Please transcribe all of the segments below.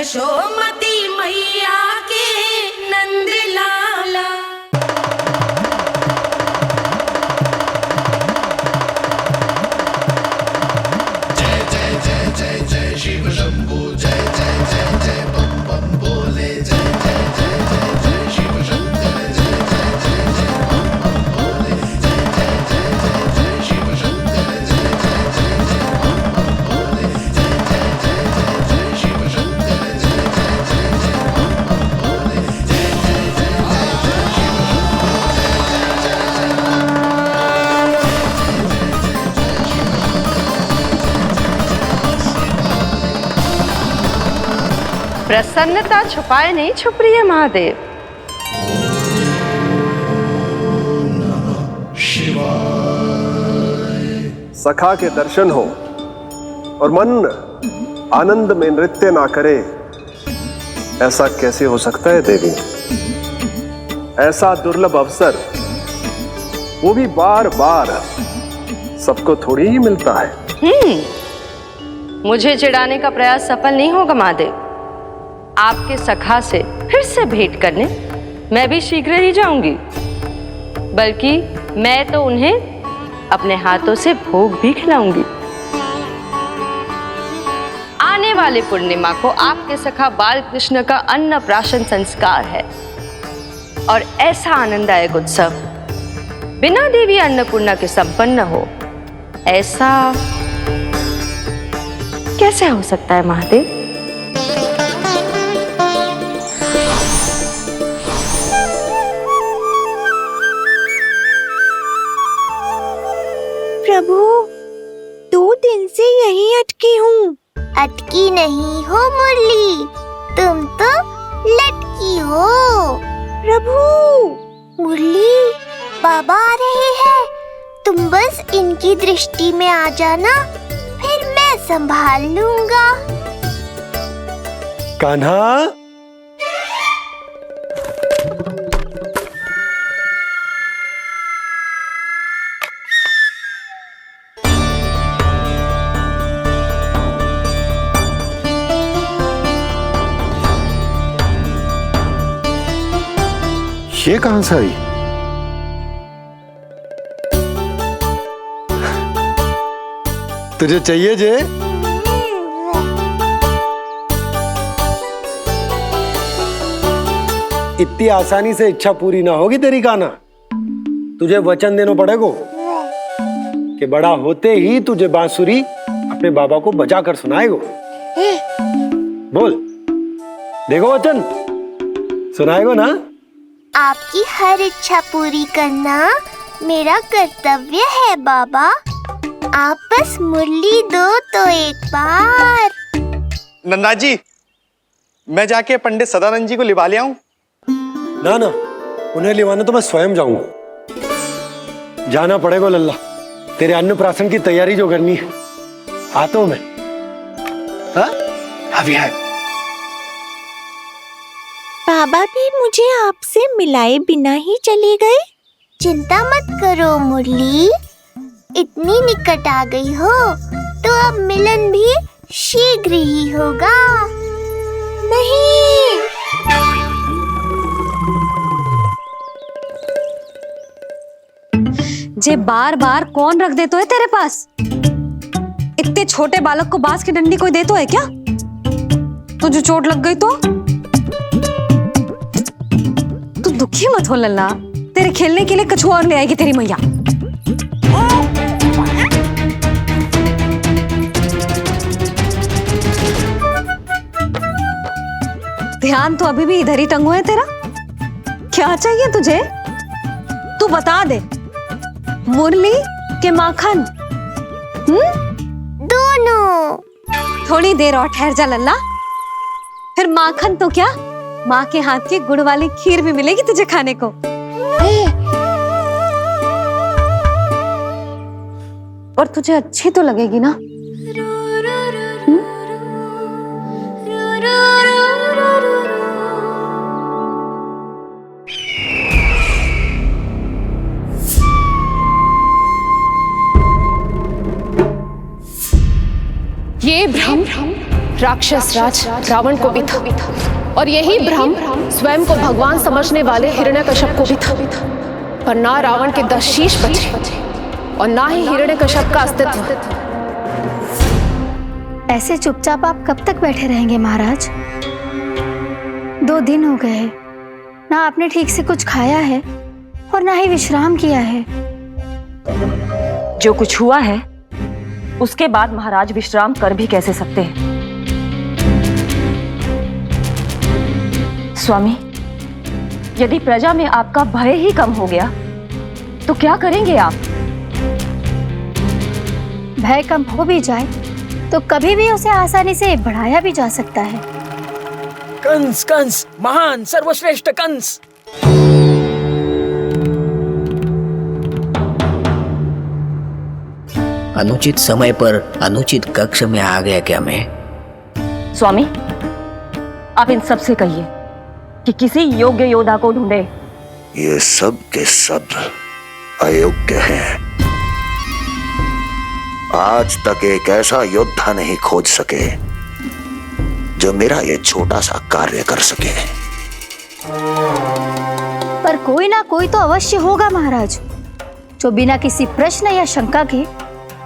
यशोमती मैया के नंद लाला। जय जय जय जय जय शिव शंभू, जय जय जय जय बम बम बोले, जय जय जय जय जय शिव शंकर, जय जय जय जय बम बम बोले, जय जय जय जय जय शिव शंकर, जय जय जय जय बम बम बोले, जय जय जय जय जय शिव शंकर, जय जय जय जय बम बम बोले, जय जय जय जय जय शिव शंकर, जय जय जय प्रसन्नता छुपाए नहीं छुप रही है महादेव। सखा के दर्शन हो और मन आनंद में नृत्य ना करे, ऐसा कैसे हो सकता है देवी? ऐसा दुर्लभ अवसर, वो भी बार बार, सबको थोड़ी ही मिलता है। मुझे चिढ़ाने का प्रयास सफल नहीं होगा महादेव। आपके सखा से फिर से भेंट करने मैं भी शीघ्र ही जाऊंगी, बल्कि मैं तो उन्हें अपने हाथों से भोग भी खिलाऊंगी। आने वाले पूर्णिमा को आपके सखा बाल कृष्ण का अन्नप्राशन संस्कार है, और ऐसा आनंददायक उत्सव बिना देवी अन्नपूर्णा के संपन्न हो, ऐसा कैसे हो सकता है महादेव? प्रभु, 2 दिन से यहीं अटकी हूँ। अटकी नहीं हो मुरली, तुम तो लटकी हो। प्रभु, मुरली, बाबा आ रहे हैं, तुम बस इनकी दृष्टि में आ जाना, फिर मैं संभाल लूंगा। कान्हा, ये कहां से आई? तुझे चाहिए जे? इतनी आसानी से इच्छा पूरी ना होगी तेरी कान्हा। तुझे वचन देना पड़ेगा कि बड़ा होते ही तुझे बांसुरी अपने बाबा को बजा कर सुनाएगा। बोल, देखो वचन सुनाएगा ना? आपकी हर इच्छा पूरी करना मेरा कर्तव्य है बाबा। आप बस मुरली दो तो एक बार। नंदा जी, मैं जाके पंडित सदानंद जी को लिवा ले आऊं? ना ना, उन्हें लिवाने तो मैं स्वयं जाऊंगा। जाना पड़ेगा लल्ला, तेरे अन्नप्राशन की तैयारी जो करनी है। आता हूं मैं। हाँ? अभी आए। बाबा भी मुझे आपसे मिलाए बिना ही चले गए। चिंता मत करो मुरली, इतनी निकट आ गई हो तो अब मिलन भी शीघ्र ही होगा। नहीं, जे बार बार कौन रख देतो है तेरे पास? इतने छोटे बालक को बांस की डंडी कोई देतो है क्या? तुझे चोट लग गई तो? तू दुखी मत हो लल्ला, तेरे खेलने के लिए कछुआ और ले आएगी तेरी मैया। ध्यान तो अभी भी इधर ही टंगो है तेरा। क्या चाहिए तुझे? तू बता दे, मुरली के माखन? दोनों। थोड़ी देर और ठहर जा लल्ला, फिर माखन तो क्या, माँ के हाथ की गुड़ वाली खीर भी मिलेगी तुझे खाने को। और तुझे अच्छी तो लगेगी ना? ये भ्रम राक्षस राज रावण को भी था, और यही भ्रम स्वयं को भगवान समझने वाले हिरण्यकश्यप को भी था। पर ना रावण के 10 शीश बचे और ना ही हिरण्यकश्यप का अस्तित्व। ऐसे चुपचाप आप कब तक बैठे रहेंगे महाराज? 2 दिन हो गए हैं, ना आपने ठीक से कुछ खाया है और ना ही विश्राम किया है। जो कुछ हुआ है उसके बाद महाराज विश्राम कर भी कैसे सकते हैं? स्वामी, यदि प्रजा में आपका भय ही कम हो गया तो क्या करेंगे आप? भय कम हो भी जाए तो कभी भी उसे आसानी से बढ़ाया भी जा सकता है। कंस कंस, महान सर्वश्रेष्ठ कंस। अनुचित समय पर अनुचित कक्ष में आ गया क्या मैं? स्वामी, आप इन सब से कहिए कि किसी योग्य योद्धा को ढूंढे। ये सब के सब अयोग्य हैं। आज तक एक ऐसा योद्धा नहीं खोज सके जो मेरा ये छोटा सा कार्य कर सके। पर कोई ना कोई तो अवश्य होगा महाराज, जो बिना किसी प्रश्न या शंका के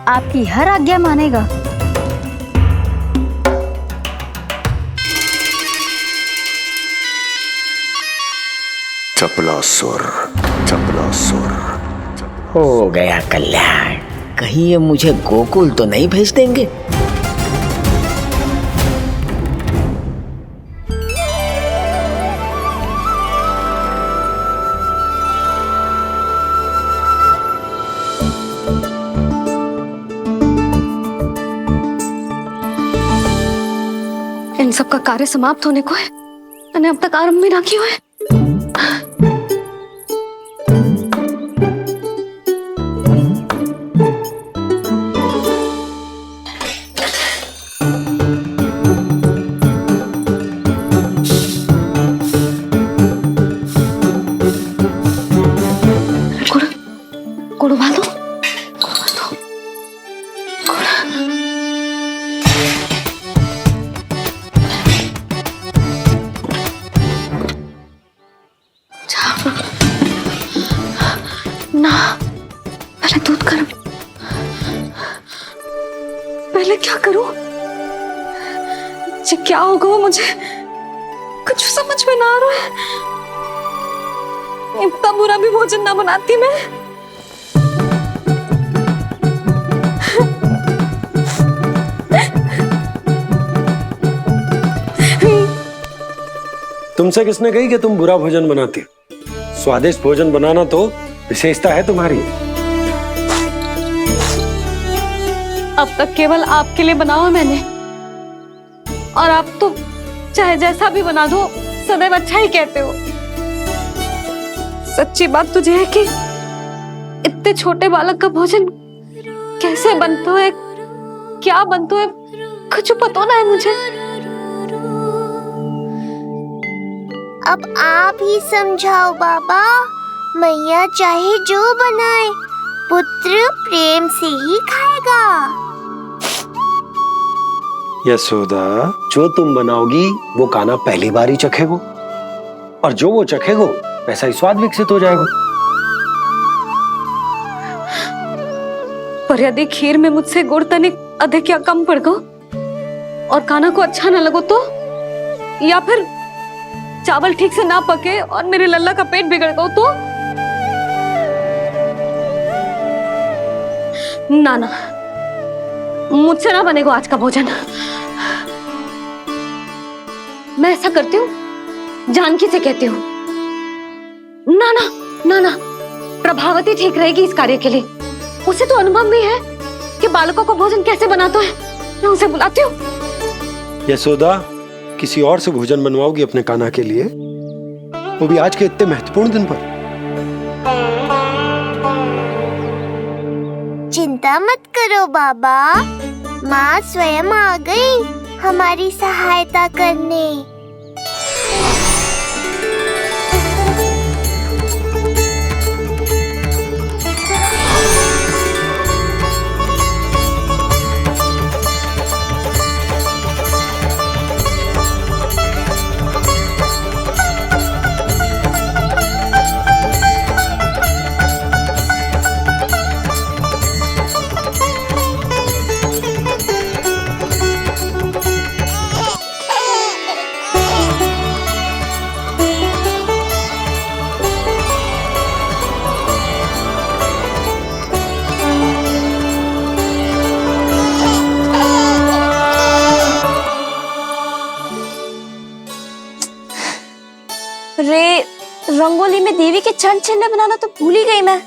आपकी हर आज्ञा मानेगा। चपलासुर, चपलासुर। हो गया कल्याण। कहीं ये मुझे गोकुल तो नहीं भेज देंगे? इन सब का कार्य समाप्त होने को है, मैंने अब तक आरंभ भी ना किया है। गुड़ उबाल दो। ना, पहले दूध गर्म। पहले क्या करूं? ये क्या होगा वो मुझे कुछ समझ में ना आ रहा है। इतना बुरा भी भोजन ना बनाती मैं। तुमसे किसने कही कि तुम बुरा भोजन बनाती? स्वादिष्ट भोजन बनाना तो विशेषता है तुम्हारी। अब तक केवल आपके लिए बनाओ मैंने, और आप तो चाहे जैसा भी बना दो सदैव अच्छा ही कहते हो। सच्ची बात तुझे है कि इतने छोटे बालक का भोजन कैसे बनता है, क्या बनता है, कुछ पता ना है मुझे। अब आप ही समझाओ बाबा। मैया चाहे जो बनाए, पुत्र प्रेम से ही खाएगा। यशोदा, जो तुम बनाओगी वो कान्हा पहली बार ही चखेगा, और जो वो चखेगा वैसा ही स्वाद विकसित हो जाएगा। पर यदि खीर में मुझसे गुड़ तनिक अधिक या कम पड़ गो और कान्हा को अच्छा ना लगो तो, या फिर चावल ठीक से ना पके और मेरे लल्ला का पेट बिगड़ गो तो? ना ना, मुझसे ना बनेगा आज का भोजन। मैं ऐसा करती हूँ, जानकी से कहती हूँ। ना ना ना ना, प्रभावती ठीक रहेगी इस कार्य के लिए। उसे तो अनुभव भी है कि बालकों को भोजन कैसे बनाता है। मैं उसे बुलाती हूँ। यशोदा, किसी और से भोजन बनवाओगी अपने कान्हा के लिए, वो भी आज के इतने महत्वपूर्ण दिन पर? चिंता मत करो बाबा, माँ स्वयं आ गई हमारी सहायता करने। रे रंगोली में देवी के चरण चिन्ह बनाना तो भूल ही गई मैं।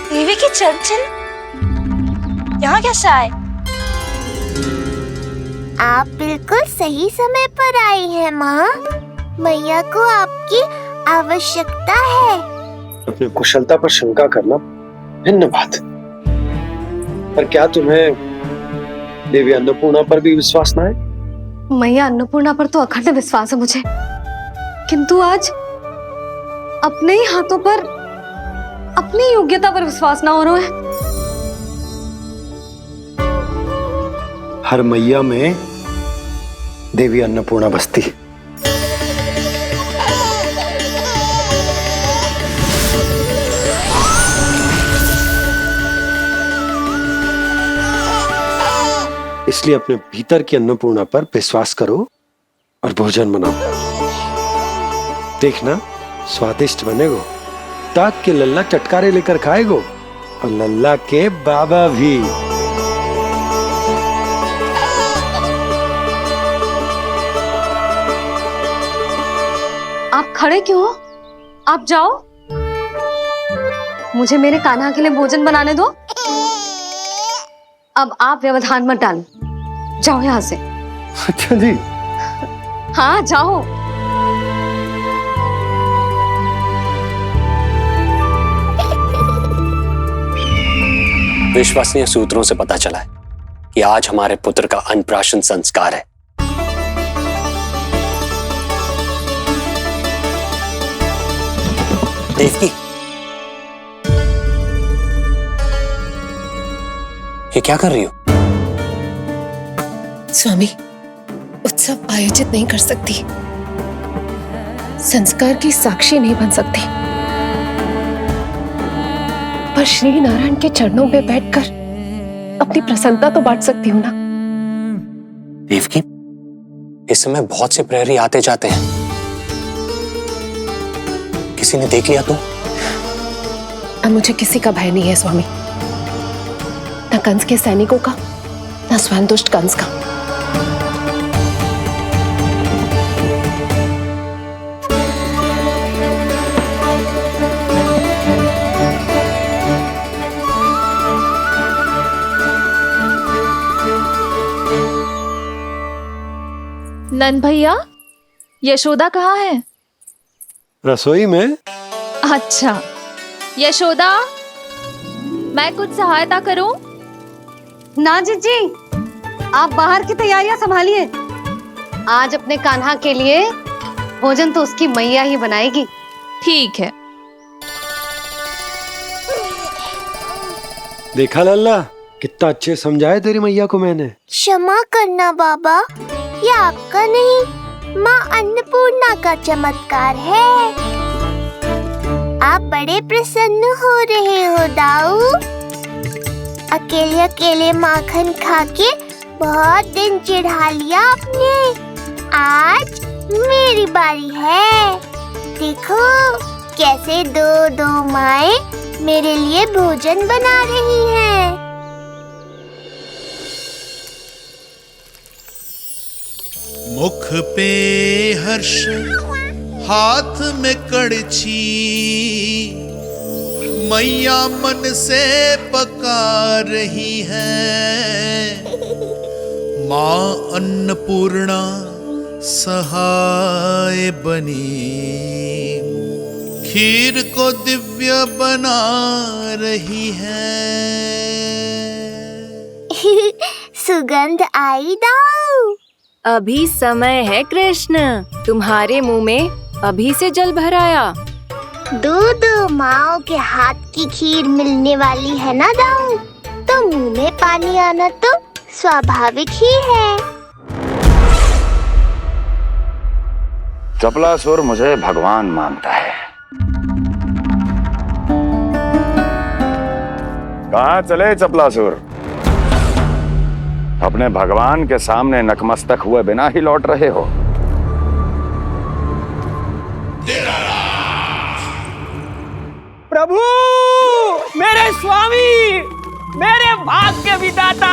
देवी के चरण चिन्ह यहाँ कैसे आए? आप बिल्कुल सही समय पर आई हैं माँ। मैया को आपकी आवश्यकता है। अपनी कुशलता पर शंका करना भिन्न बात है, पर क्या तुम्हें देवी अन्नपूर्णा पर भी विश्वास न है? मैया अन्नपूर्णा पर तो अखंड विश्वास है मुझे, किंतु आज अपने ही हाथों पर अपनी योग्यता पर विश्वास ना हो रहा है। हर मैया में देवी अन्नपूर्णा बसती है। इसलिए अपने भीतर की अन्नपूर्णा पर विश्वास करो और भोजन बनाओ। देखना स्वादिष्ट बनेगो, ताक के लल्ला चटकारे लेकर खाएगो और लल्ला के बाबा भी। आप खड़े क्यों हो? आप जाओ, मुझे मेरे कान्हा के लिए भोजन बनाने दो। अब आप व्यवधान मत डालो, जाओ यहाँ से। अच्छा जी। हाँ जाओ। विश्वसनीय सूत्रों से पता चला है कि आज हमारे पुत्र का अन्नप्राशन संस्कार है। देवकी, ये क्या कर रही हो? स्वामी, उत्सव आयोजित नहीं कर सकती, संस्कार की साक्षी नहीं बन सकती, पर श्री नारायण के चरणों में बैठकर अपनी प्रसन्नता तो बांट सकती हूँ ना। देवकी, इस समय बहुत से प्रहरी आते जाते हैं, किसी ने देख लिया तो? अब मुझे किसी का भय नहीं है स्वामी, न कंस के सैनिकों का, न स्वयं दुष्ट कंस का। नंद भैया, यशोदा कहाँ है? रसोई में। अच्छा, यशोदा, मैं कुछ सहायता करूं? ना जीजी, आप बाहर की तैयारियां संभालिए। आज अपने कान्हा के लिए भोजन तो उसकी मैया ही बनाएगी। ठीक है। देखा लल्ला, कितना अच्छे समझाया तेरी मैया को मैंने। क्षमा करना बाबा, ये आपका नहीं, माँ अन्नपूर्णा का चमत्कार है। आप बड़े प्रसन्न हो रहे हो दाऊ। अकेले अकेले माखन खा के बहुत दिन चिढ़ा लिया आपने। आज मेरी बारी है। देखो कैसे दो दो माएं मेरे लिए भोजन बना रही हैं। मुख पे हर्ष, हाथ में कड़छी, मैया मन से पका रही है। माँ अन्नपूर्णा सहाय बनी, खीर को दिव्य बना रही है। सुगंध आई दाऊ। अभी समय है कृष्ण, तुम्हारे मुंह में अभी से जल भराया। दो माओ के हाथ की खीर मिलने वाली है ना दाऊ, तो मुंह में पानी आना तो स्वाभाविक ही है। चपलासुर मुझे भगवान मानता है। कहाँ चले चपलासुर? अपने भगवान के सामने नतमस्तक हुए बिना ही लौट रहे हो। प्रभु, मेरे स्वामी, मेरे भाग्य विधाता।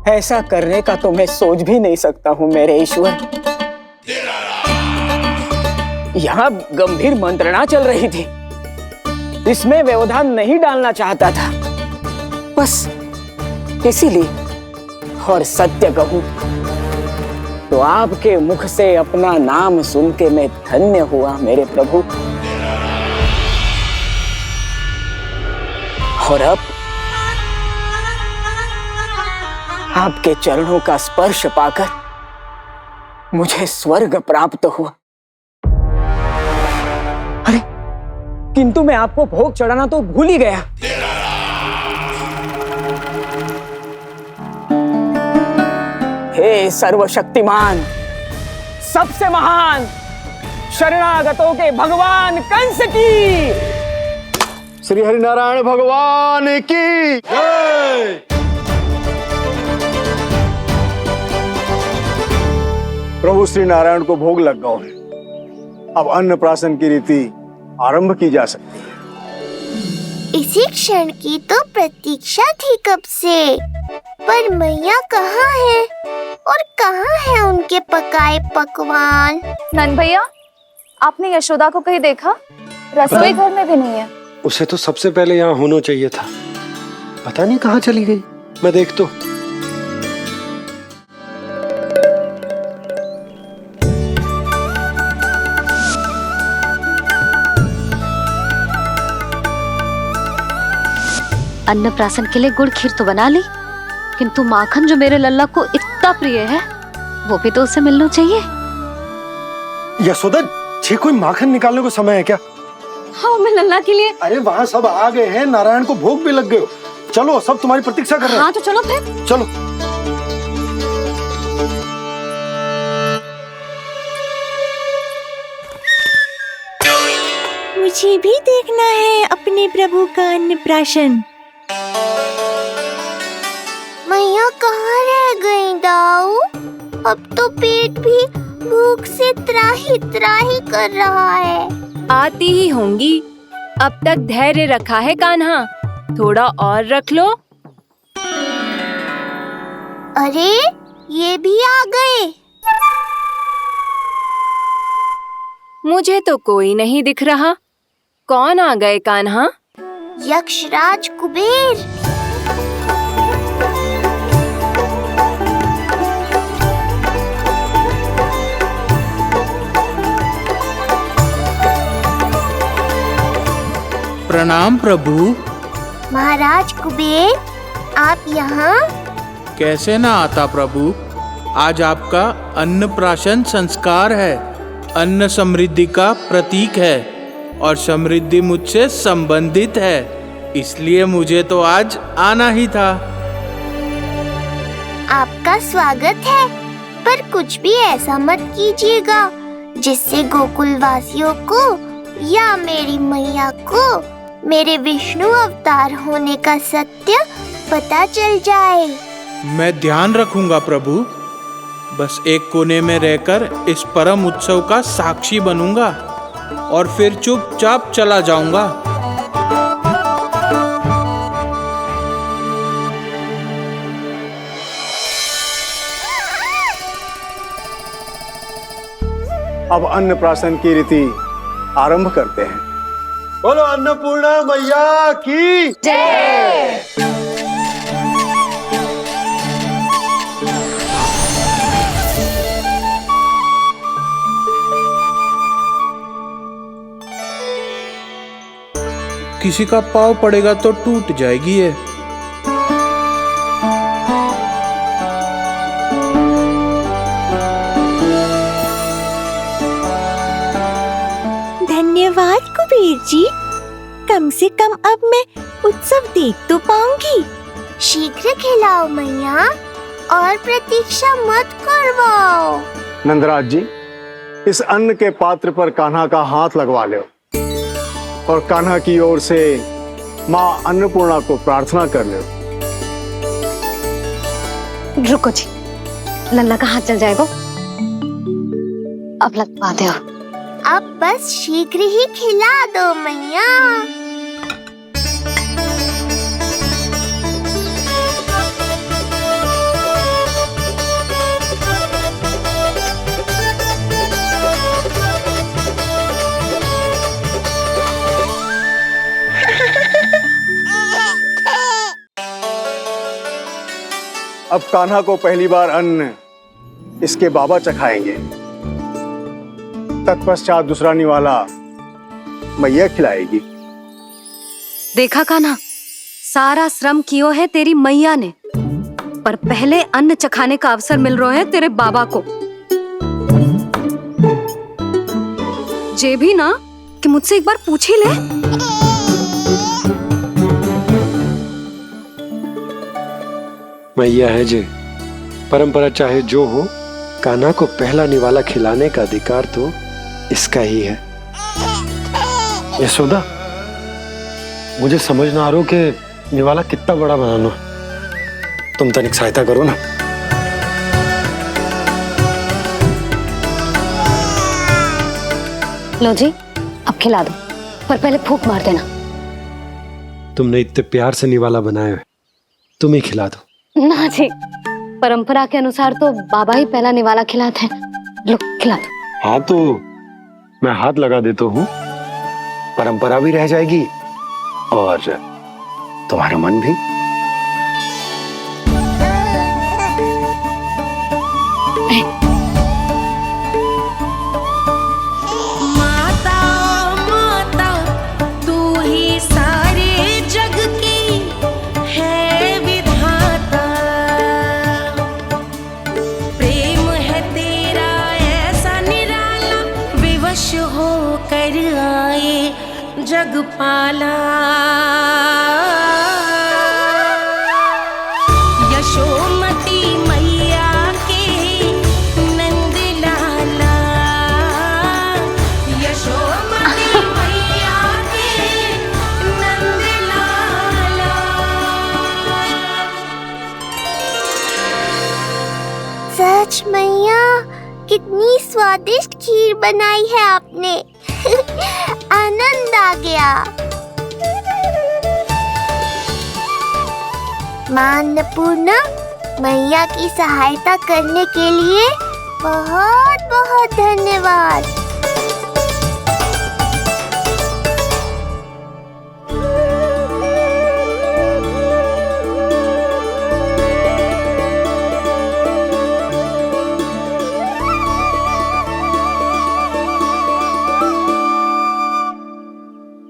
ऐसा करने का तो मैं सोच भी नहीं सकता हूँ मेरे ईश्वर। यहाँ गंभीर मंत्रणा चल रही थी, इसमें व्यवधान नहीं डालना चाहता था, बस इसीलिए। और सत्य कहूं तो आपके मुख से अपना नाम सुन के मैं धन्य हुआ मेरे प्रभु। और अब आपके चरणों का स्पर्श पाकर मुझे स्वर्ग प्राप्त हुआ। अरे किंतु मैं आपको भोग चढ़ाना तो भूल ही गया। हे सर्वशक्तिमान, सबसे महान, शरणागतों के भगवान कंस की, श्री हरिनारायण भगवान की जय। प्रभु श्री नारायण को भोग लग गया है, अब अन्नप्राशन की रीति आरंभ की जा सकती है। इसी क्षण की तो प्रतीक्षा थी कब से, पर मैया कहाँ है और कहाँ है उनके पकाए पकवान? नंद भैया, आपने यशोदा को कहीं देखा? रसोई घर में भी नहीं है। उसे तो सबसे पहले यहाँ होना चाहिए था, पता नहीं कहाँ चली गई। मैं देख तो। अन्नप्राशन के लिए गुड़ खीर तो बना ली, किंतु माखन जो मेरे लल्ला को इतना प्रिय है, वो भी तो उसे मिलना चाहिए। यशोदा जी, कोई माखन निकालने को समय है क्या? हाँ, मैं लल्ला के लिए। अरे वहाँ सब आ गए हैं, नारायण को भोग भी लग गए हो। चलो, सब तुम्हारी प्रतीक्षा कर रहे हैं। हाँ तो चलो फिर। चलो। मुझे भी देखना है अपने प्रभु का अन्नप्राशन। मैया कहाँ रह गई दाऊ? अब तो पेट भी भूख से त्राही त्राही कर रहा है। आती ही होंगी। अब तक धैर्य रखा है कान्हा, थोड़ा और रख लो। अरे ये भी आ गए। मुझे तो कोई नहीं दिख रहा। कौन आ गए कान्हा? यक्षराज कुबेर। प्रणाम प्रभु। महाराज कुबेर, आप यहाँ? कैसे ना आता प्रभु, आज आपका अन्नप्राशन संस्कार है। अन्न समृद्धि का प्रतीक है और समृद्धि मुझसे संबंधित है, इसलिए मुझे तो आज आना ही था। आपका स्वागत है, पर कुछ भी ऐसा मत कीजिएगा जिससे गोकुल वासियों को या मेरी मैया को मेरे विष्णु अवतार होने का सत्य पता चल जाए। मैं ध्यान रखूंगा प्रभु। बस एक कोने में रहकर इस परम उत्सव का साक्षी बनूंगा और फिर चुपचाप चला जाऊंगा। अब अन्नप्राशन की रीति आरंभ करते हैं। बोलो अन्नपूर्णा मैया की जय। किसी का पाँव पड़ेगा तो टूट जाएगी ये। धन्यवाद कुबेर जी, कम से कम अब मैं उत्सव देख तो पाऊंगी। शीघ्र खिलाओ मैया और प्रतीक्षा मत करवाओ। नंदराज जी, इस अन्न के पात्र पर कान्हा का हाथ लगवा लो और कान्हा की ओर से माँ अन्नपूर्णा को प्रार्थना कर लो। रुको जी, लल्ला का हाथ जल जाएगा, अब लगवा दो। अब बस शीघ्र ही खिला दो मैया। अब कान्हा को पहली बार अन्न इसके बाबा चखाएंगे, तत्पश्चात दूसरा निवाला मैया खिलाएगी। देखा कान्हा, सारा श्रम कियो है तेरी मैया ने, पर पहले अन्न चखाने का अवसर मिल रहा है तेरे बाबा को। जे भी ना कि मुझसे एक बार पूछ ही ले। मैया है जे, परंपरा चाहे जो हो, कान्हा को पहला निवाला खिलाने का अधिकार तो इसका ही है। यशोदा, मुझे समझ ना आ रहा कि निवाला कितना बड़ा बनाना, तुम तनिक सहायता करो ना। लो जी, अब खिला दो, पर पहले फूंक मार देना। तुमने इतने प्यार से निवाला बनाया है, तुम ही खिला दो। ना जी, परंपरा के अनुसार तो बाबा ही पहला निवाला खिलाते हैं। लो खिला दो। हाँ तो मैं हाथ लगा देता हूँ, परंपरा भी रह जाएगी और तुम्हारा मन भी। माता माता तू ही सारे जग की है विधाता, प्रेम है तेरा ऐसा निराला, विवश हो कर आए जग पाला। यशोमती मैया के नंद लाला, यशोमती मैया के नंद लाला। सच मैया, कितनी स्वादिष्ट खीर बनाई है आपने। आनंद आ गया। मां अन्नपूर्णा, मैया की सहायता करने के लिए बहुत बहुत धन्यवाद।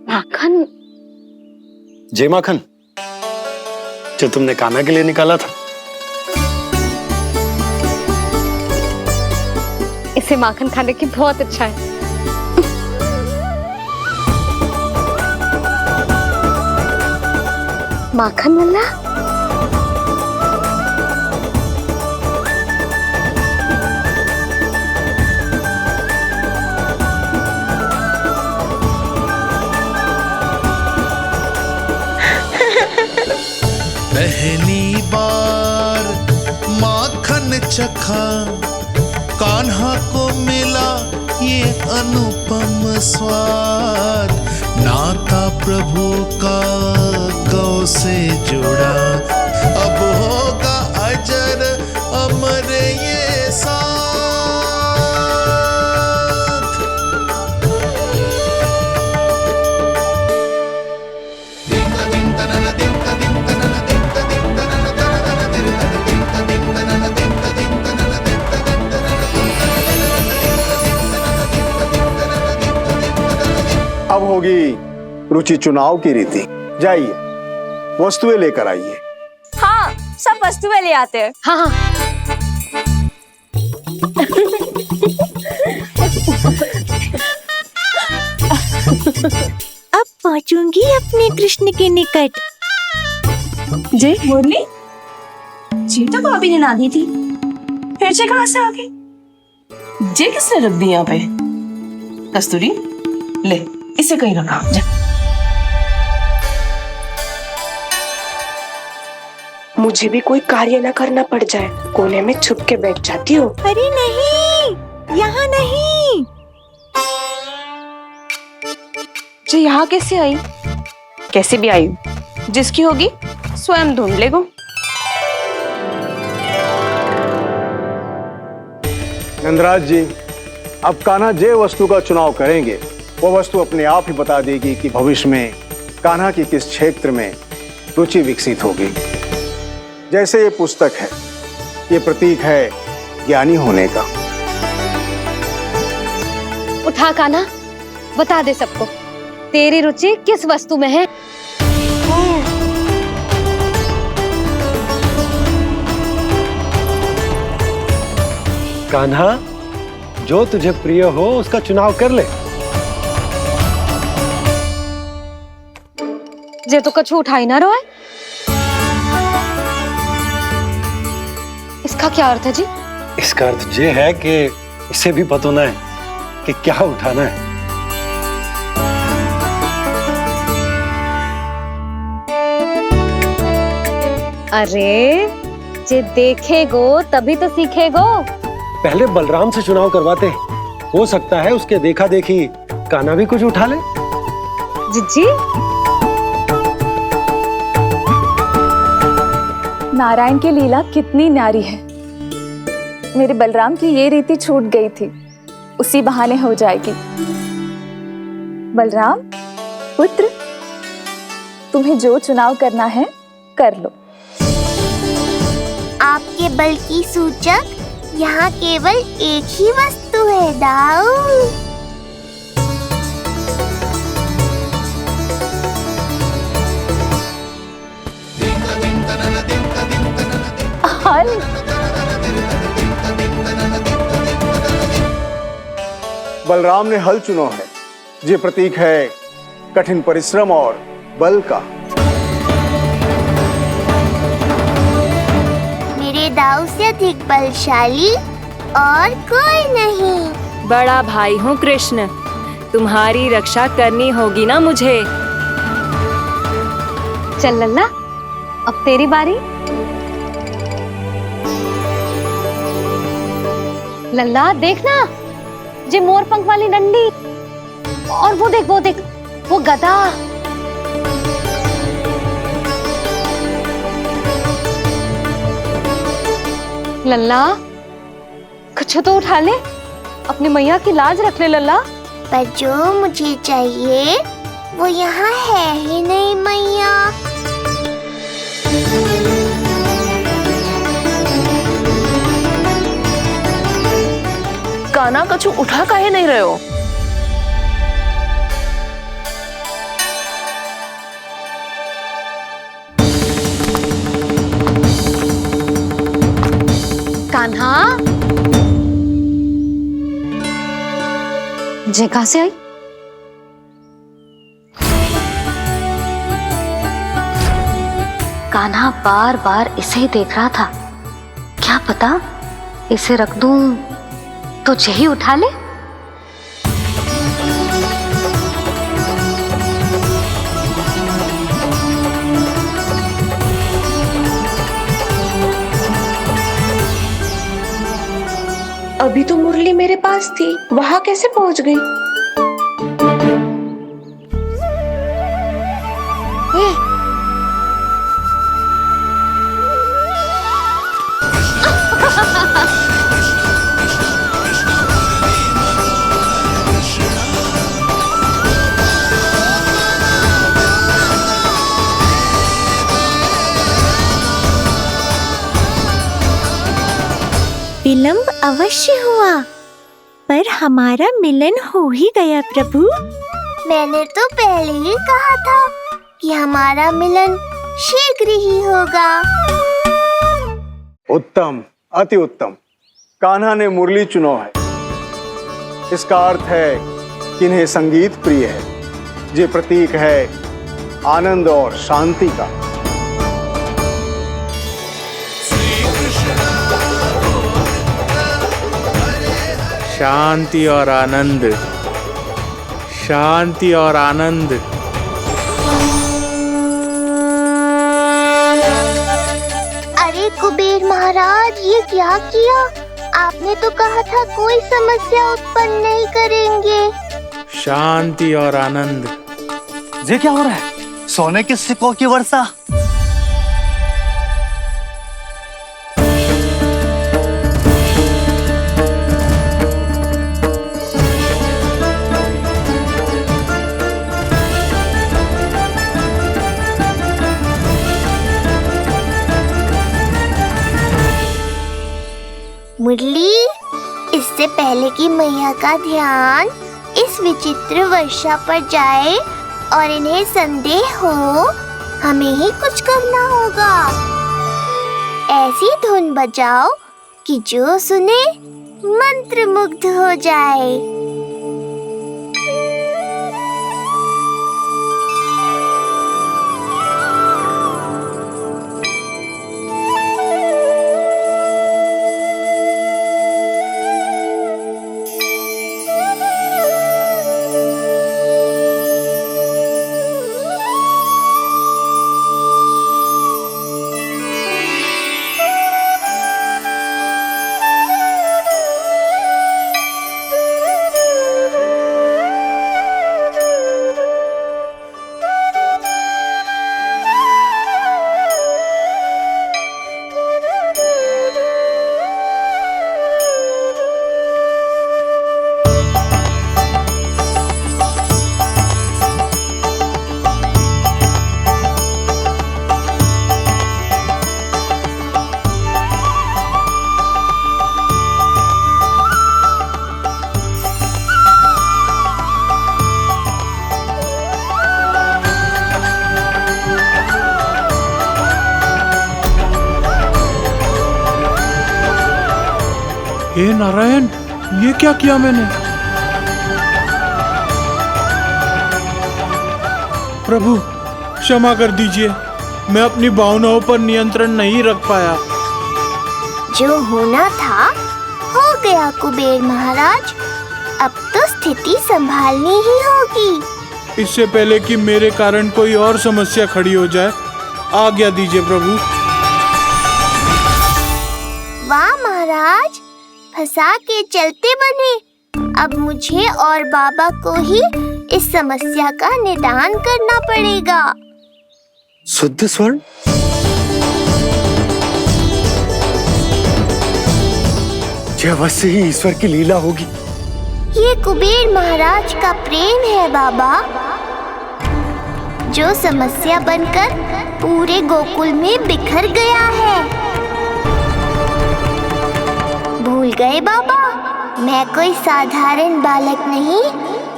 माखन? जय माखन, जो तुमने कान्हा के लिए निकाला था। इसे माखन खाने की बहुत अच्छा है। माखन लल्ला, पहली बार माखन चखा, कान्हा को मिला ये अनुपम स्वाद, नाता प्रभु का गौ से जुड़ा, अब होगा अजर अमर ये साथ। अब होगी रुचि चुनाव की रीति। जाइए, वस्तुएं लेकर आइए। हाँ, सब वस्तुएं ले आते हैं। हाँ हाँ। अब पहुंचूंगी अपने कृष्ण के निकट। जय मुरली, जी तो भाभी ने ना दी थी, फिर से कहाँ से आ गई? जे किसने रख दी यहाँ पे? कस्तूरी, ले इसे कहीं रखा जा। मुझे भी कोई कार्य न करना पड़ जाए, कोने में छुप के बैठ जाती हूँ। अरे नहीं, यहाँ नहीं। जी यहाँ कैसे आई? कैसे भी आई, जिसकी होगी स्वयं ढूंढ लेगो। नंदराज जी, अब कान्हा जे वस्तु का चुनाव करेंगे वो वस्तु अपने आप ही बता देगी कि भविष्य में कान्हा की किस क्षेत्र में रुचि विकसित होगी। जैसे ये पुस्तक है, ये प्रतीक है ज्ञानी होने का। उठा कान्हा, बता दे सबको तेरी रुचि किस वस्तु में है। कान्हा, जो तुझे प्रिय हो उसका चुनाव कर ले। जे तो कछु उठाई ना रोए। इसका क्या अर्थ है जी? इसका अर्थ ये है कि इसे भी पता ना है कि क्या उठाना है। अरे जे देखेगो तभी तो सीखेगो। पहले बलराम से चुनाव करवाते हैं, हो सकता है उसके देखा देखी कान्हा भी कुछ उठा ले। जिज्जी, नारायण की लीला कितनी न्यारी है। मेरे बलराम की ये रीति छूट गई थी, उसी बहाने हो जाएगी। बलराम पुत्र, तुम्हें जो चुनाव करना है कर लो। आपके बल की सूचक यहाँ केवल एक ही वस्तु है, दाऊ। बलराम ने हल चुना है, ये प्रतीक है कठिन परिश्रम और बल का। मेरे दाऊ से अधिक बलशाली और कोई नहीं। बड़ा भाई हूँ कृष्ण, तुम्हारी रक्षा करनी होगी ना मुझे। चल लल्ला, अब तेरी बारी। लल्ला देखना, जे मोर पंख वाली डंडी, और वो देख वो गदा। लल्ला कुछ तो उठा ले, अपनी मैया की लाज रख ले लल्ला। पर जो मुझे चाहिए वो यहाँ है ही नहीं मैया। कान्हा कछु उठा काहे नहीं रहे हो? कान्हा, जे कहां से आई? कान्हा बार बार इसे ही देख रहा था। क्या पता इसे रख दूं तो यही उठा ले। अभी तो मुरली मेरे पास थी, वहां कैसे पहुंच गई? विलंब अवश्य हुआ, पर हमारा मिलन हो ही गया प्रभु। मैंने तो पहले ही कहा था कि हमारा मिलन शीघ्र ही होगा। उत्तम, अति उत्तम। कान्हा ने मुरली चुना है, इसका अर्थ है कि इन्हें संगीत प्रिय है। ये प्रतीक है आनंद और शांति का। शांति और आनंद, शांति और आनंद। महाराज, ये क्या किया? आपने तो कहा था कोई समस्या उत्पन्न नहीं करेंगे। शांति और आनंद। ये क्या हो रहा है? सोने के सिक्कों की वर्षा। मुरली, इससे पहले कि मैया का ध्यान इस विचित्र वर्षा पर जाए और इन्हें संदेह हो, हमें ही कुछ करना होगा। ऐसी धुन बजाओ कि जो सुने मंत्रमुग्ध हो जाए। हे नारायण, ये क्या किया मैंने? प्रभु क्षमा कर दीजिए, मैं अपनी भावनाओं पर नियंत्रण नहीं रख पाया। जो होना था हो गया कुबेर महाराज, अब तो स्थिति संभालनी ही होगी। इससे पहले कि मेरे कारण कोई और समस्या खड़ी हो जाए, आज्ञा दीजिए प्रभु। वाह महाराज, फंसा के चलते बने। अब मुझे और बाबा को ही इस समस्या का निदान करना पड़ेगा। शुद्ध स्वर्ण? यह अवश्य ही ईश्वर की लीला होगी। ये कुबेर महाराज का प्रेम है बाबा, जो समस्या बनकर पूरे गोकुल में बिखर गया है। भूल गए बाबा, मैं कोई साधारण बालक नहीं,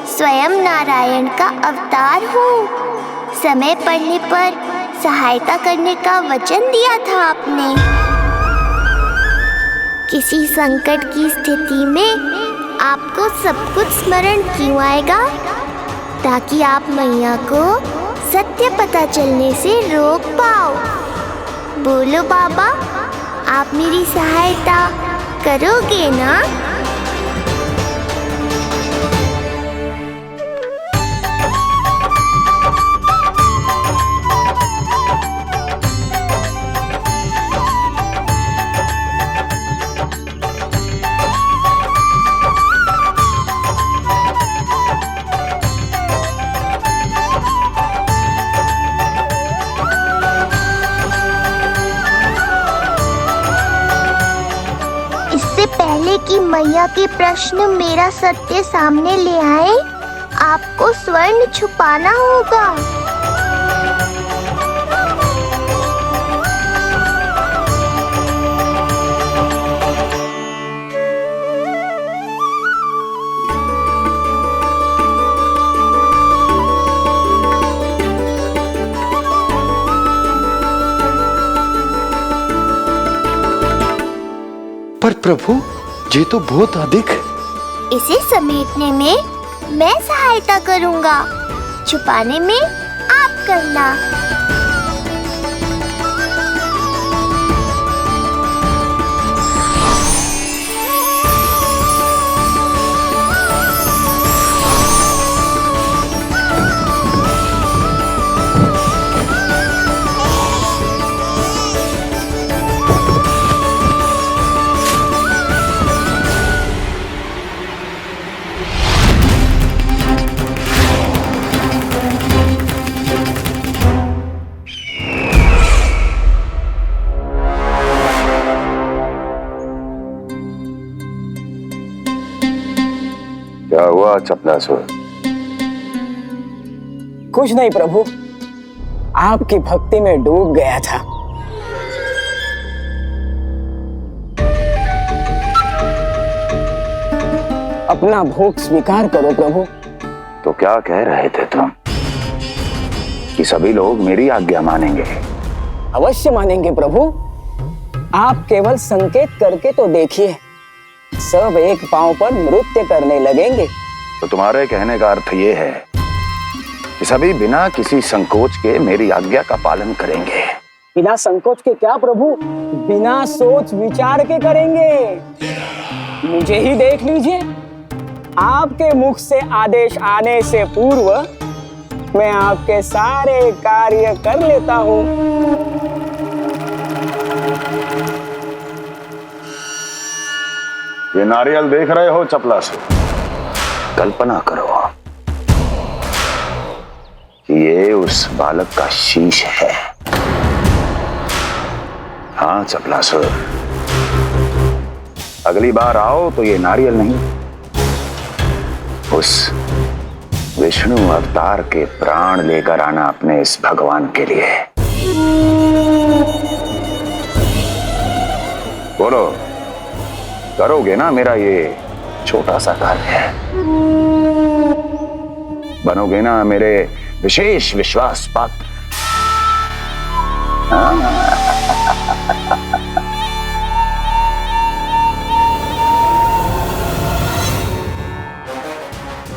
स्वयं नारायण का अवतार हूँ। समय पड़ने पर सहायता करने का वचन दिया था आपने। किसी संकट की स्थिति में आपको सब कुछ स्मरण क्यों आएगा? ताकि आप मैया को सत्य पता चलने से रोक पाओ। बोलो बाबा, आप मेरी सहायता करोगे ना? इससे पहले कि मैया के प्रश्न मेरा सत्य सामने ले आए, आपको स्वर्ण छुपाना होगा। पर प्रभु, ये तो बहुत अधिक। इसे समेटने में मैं सहायता करूंगा, छुपाने में आप करना। हुआ चपलासुर? कुछ नहीं प्रभु, आपकी भक्ति में डूब गया था। अपना भोग स्वीकार करो प्रभु। तो क्या कह रहे थे तुम कि सभी लोग मेरी आज्ञा मानेंगे? अवश्य मानेंगे प्रभु। आप केवल संकेत करके तो देखिए, सब एक पांव पर नृत्य करने लगेंगे। तो तुम्हारे कहने का अर्थ ये है कि सभी बिना किसी संकोच के मेरी आज्ञा का पालन करेंगे? बिना संकोच के क्या प्रभु, बिना सोच विचार के करेंगे। मुझे ही देख लीजिए, आपके मुख से आदेश आने से पूर्व मैं आपके सारे कार्य कर लेता हूँ। ये नारियल देख रहे हो चपलासुर? कल्पना करो कि ये उस बालक का शीश है। हाँ चपलासुर, अगली बार आओ तो ये नारियल नहीं, उस विष्णु अवतार के प्राण लेकर आना अपने इस भगवान के लिए। बोलो, करोगे ना मेरा ये छोटा सा कार्य? बनोगे ना मेरे विशेष विश्वास पात्र?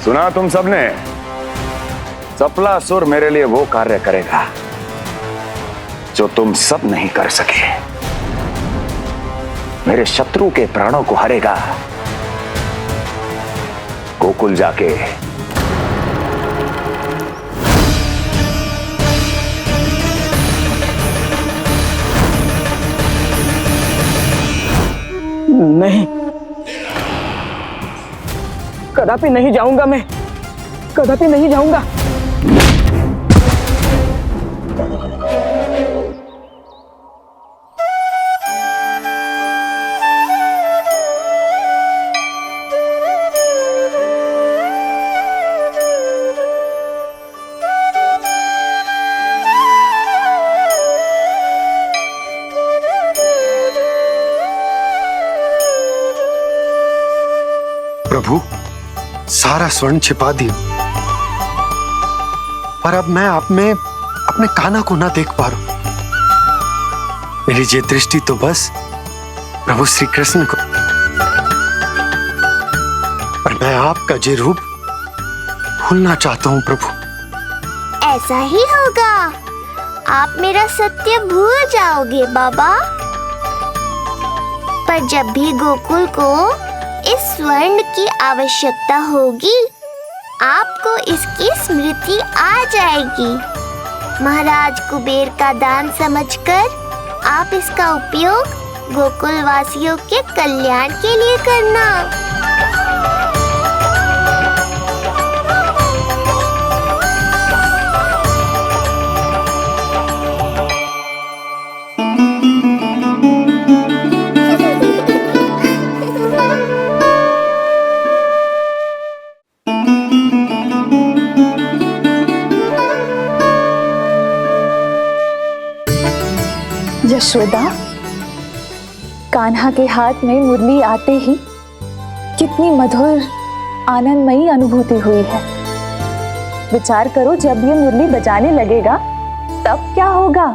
सुना तुम सबने? चपलासुर मेरे लिए वो कार्य करेगा जो तुम सब नहीं कर सके। मेरे शत्रु के प्राणों को हरेगा। गोकुल जाके नहीं, कदापि नहीं जाऊंगा मैं, कदापि नहीं जाऊंगा। प्रभु, सारा स्वर्ण छिपा दिया, पर अब मैं आप में अपने कान्हा को ना देख पा रहा हूं। मेरी ये दृष्टि तो बस प्रभु श्री कृष्ण को, पर मैं आपका ये रूप भूलना चाहता हूं प्रभु। ऐसा ही होगा, आप मेरा सत्य भूल जाओगे बाबा। पर जब भी गोकुल को इस स्वर्ण की आवश्यकता होगी, आपको इसकी स्मृति आ जाएगी। महाराज कुबेर का दान समझकर आप इसका उपयोग गोकुल वासियों के कल्याण के लिए करना। यशोदा, कान्हा के हाथ में मुरली आते ही कितनी मधुर आनंदमयी अनुभूति हुई है। विचार करो, जब ये मुरली बजाने लगेगा तब क्या होगा?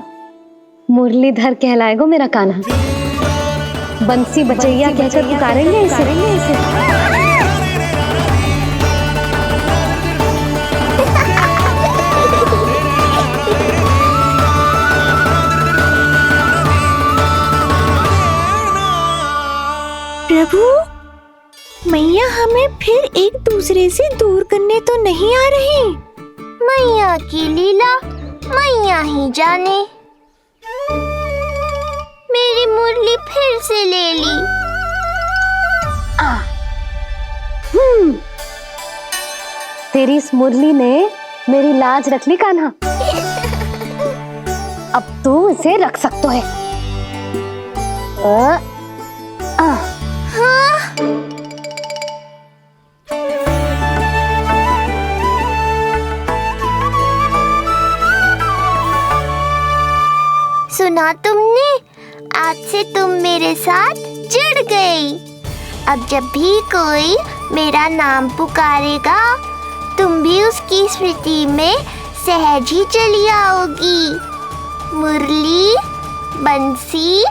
मुरलीधर कहलाएगा मेरा कान्हा। बंसी बजैया कहकर पुकारेंगे इसे। प्रभु, मैया हमें फिर एक दूसरे से दूर करने तो नहीं आ रही। मैया की लीला मैया ही जाने। मेरी मुरली फिर से ले ली। तेरी इस मुरली ने मेरी लाज रख ली कान्हा। अब तू इसे रख सकता है। हाँ। सुना तुमने? आज से तुम मेरे साथ जुड़ गई। अब जब भी कोई मेरा नाम पुकारेगा, तुम भी उसकी स्मृति में सहज ही चली आओगी। मुरली, बंसी,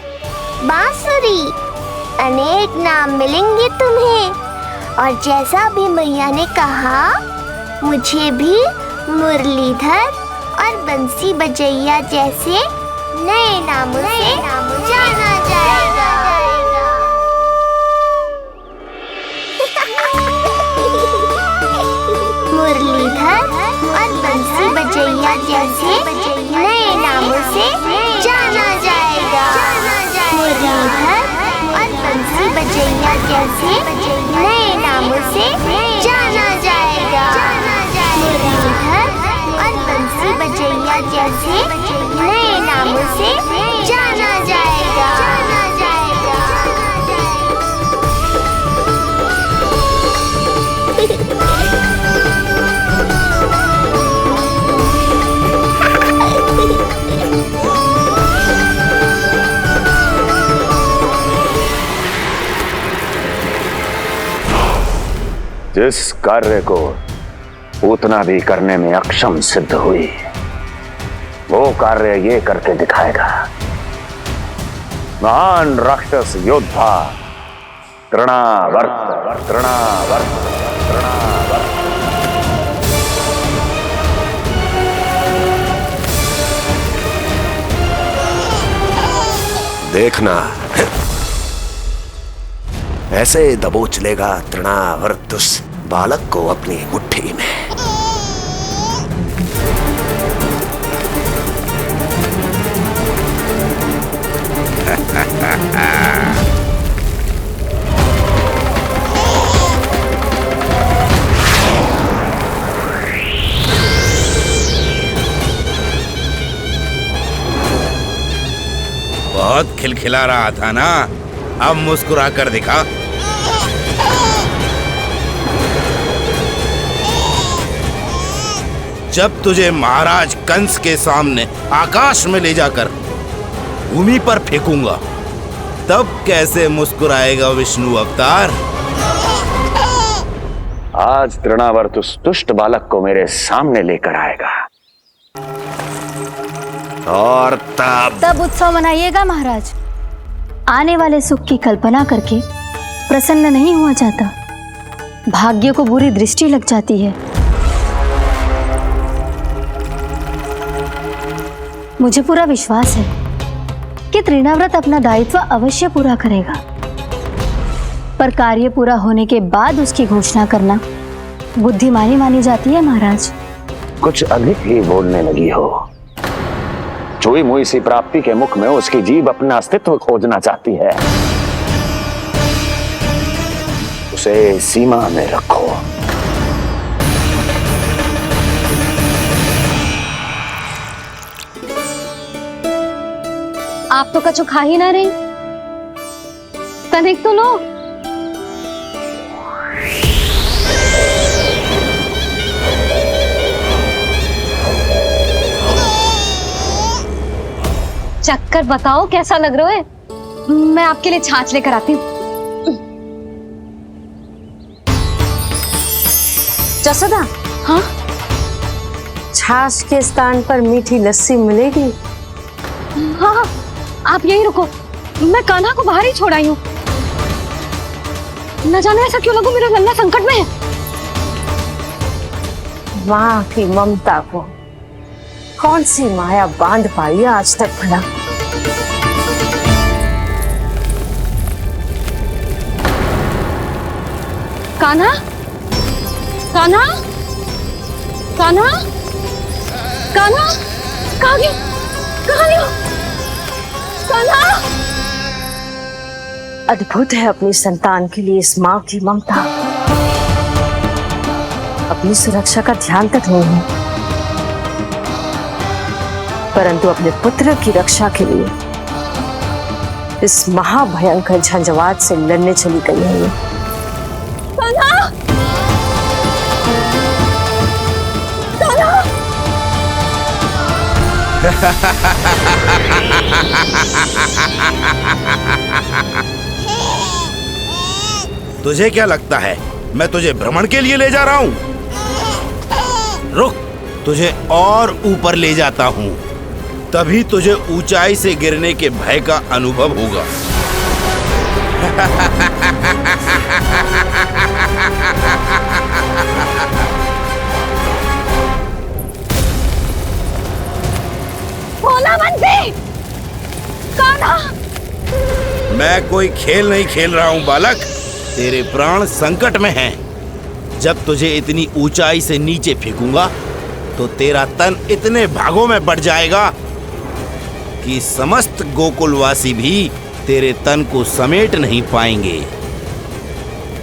बांसुरी, अनेक नाम मिलेंगे तुम्हें। और जैसा भी मैया ने कहा, मुझे भी मुरलीधर और बंसी बजैया जैसे नए नामों से जाना जाएगा। मुरलीधर और बंसी बजैया जैसे नए नामों से जाना जाएगा। मुरलीधर और बंसी बजैया जैसे नए नामों से जाना जाएगा। मुरलीधर और बंसी बजैया जैसे नए नामों से जाना जाएगा। जिस कार्य को उतना भी करने में अक्षम सिद्ध हुई, वो कार्य ये करके दिखाएगा। महान राक्षस योद्धा तृणावर्त, तृणावर्त, तृणावर्त। देखना, ऐसे दबोच लेगा तृणावर्त उस बालक को अपनी मुट्ठी में। बहुत खिलखिला रहा था ना, अब मुस्कुरा कर दिखा। जब तुझे महाराज कंस के सामने आकाश में ले जाकर भूमि पर फेंकूंगा, तब कैसे मुस्कुराएगा विष्णु अवतार? आज तृणावर्त उस दुष्ट बालक को मेरे सामने लेकर आएगा, और तब उत्सव मनाइएगा महाराज। आने वाले सुख की कल्पना करके प्रसन्न नहीं हुआ जाता, भाग्य को बुरी दृष्टि लग जाती है। मुझे पूरा विश्वास है कि तृणाव्रत अपना दायित्व अवश्य पूरा करेगा, पर कार्य पूरा होने के बाद उसकी घोषणा करना बुद्धिमानी मानी जाती है महाराज। कुछ अधिक ही बोलने लगी हो। चुई मुई सी प्राप्ति के मुख में उसकी जीभ अपना अस्तित्व खोजना चाहती है। उसे सीमा में रखो। आप तो कछु खा ही ना रही, तनिक तो लो। चक्कर बताओ कैसा लग रहा है? मैं आपके लिए छाछ लेकर आती हूँ। जसोदा, हाँ? छाछ के स्थान पर मीठी लस्सी मिलेगी। हाँ हाँ, आप यहीं रुको, मैं कान्हा को बाहर ही छोड़ आई हूँ। न जाने ऐसा क्यों लगो मेरा लल्ला संकट में है। माँ की ममता को कौन सी माया बांध पाई है आज तक भला? कान्हा, कान्हा, कान्हा, कान्हा, कहाँ गया? कहाँ गया? कान्हा! अद्भुत है अपनी संतान के लिए इस माँ की ममता। अपनी सुरक्षा का ध्यान तक नहीं है, परंतु अपने पुत्र की रक्षा के लिए इस महाभयंकर झंझावात से लड़ने चली गई है ये। कान्हा! कान्हा! तुझे क्या लगता है मैं तुझे भ्रमण के लिए ले जा रहा हूं? रुक, तुझे और ऊपर ले जाता हूं, तभी तुझे ऊंचाई से गिरने के भय का अनुभव होगा। भोला बंसी! कान्हा! मैं कोई खेल नहीं खेल रहा हूं बालक, तेरे प्राण संकट में हैं। जब तुझे इतनी ऊंचाई से नीचे फेंकूंगा तो तेरा तन इतने भागों में बढ़ जाएगा कि समस्त गोकुलवासी भी तेरे तन को समेट नहीं पाएंगे।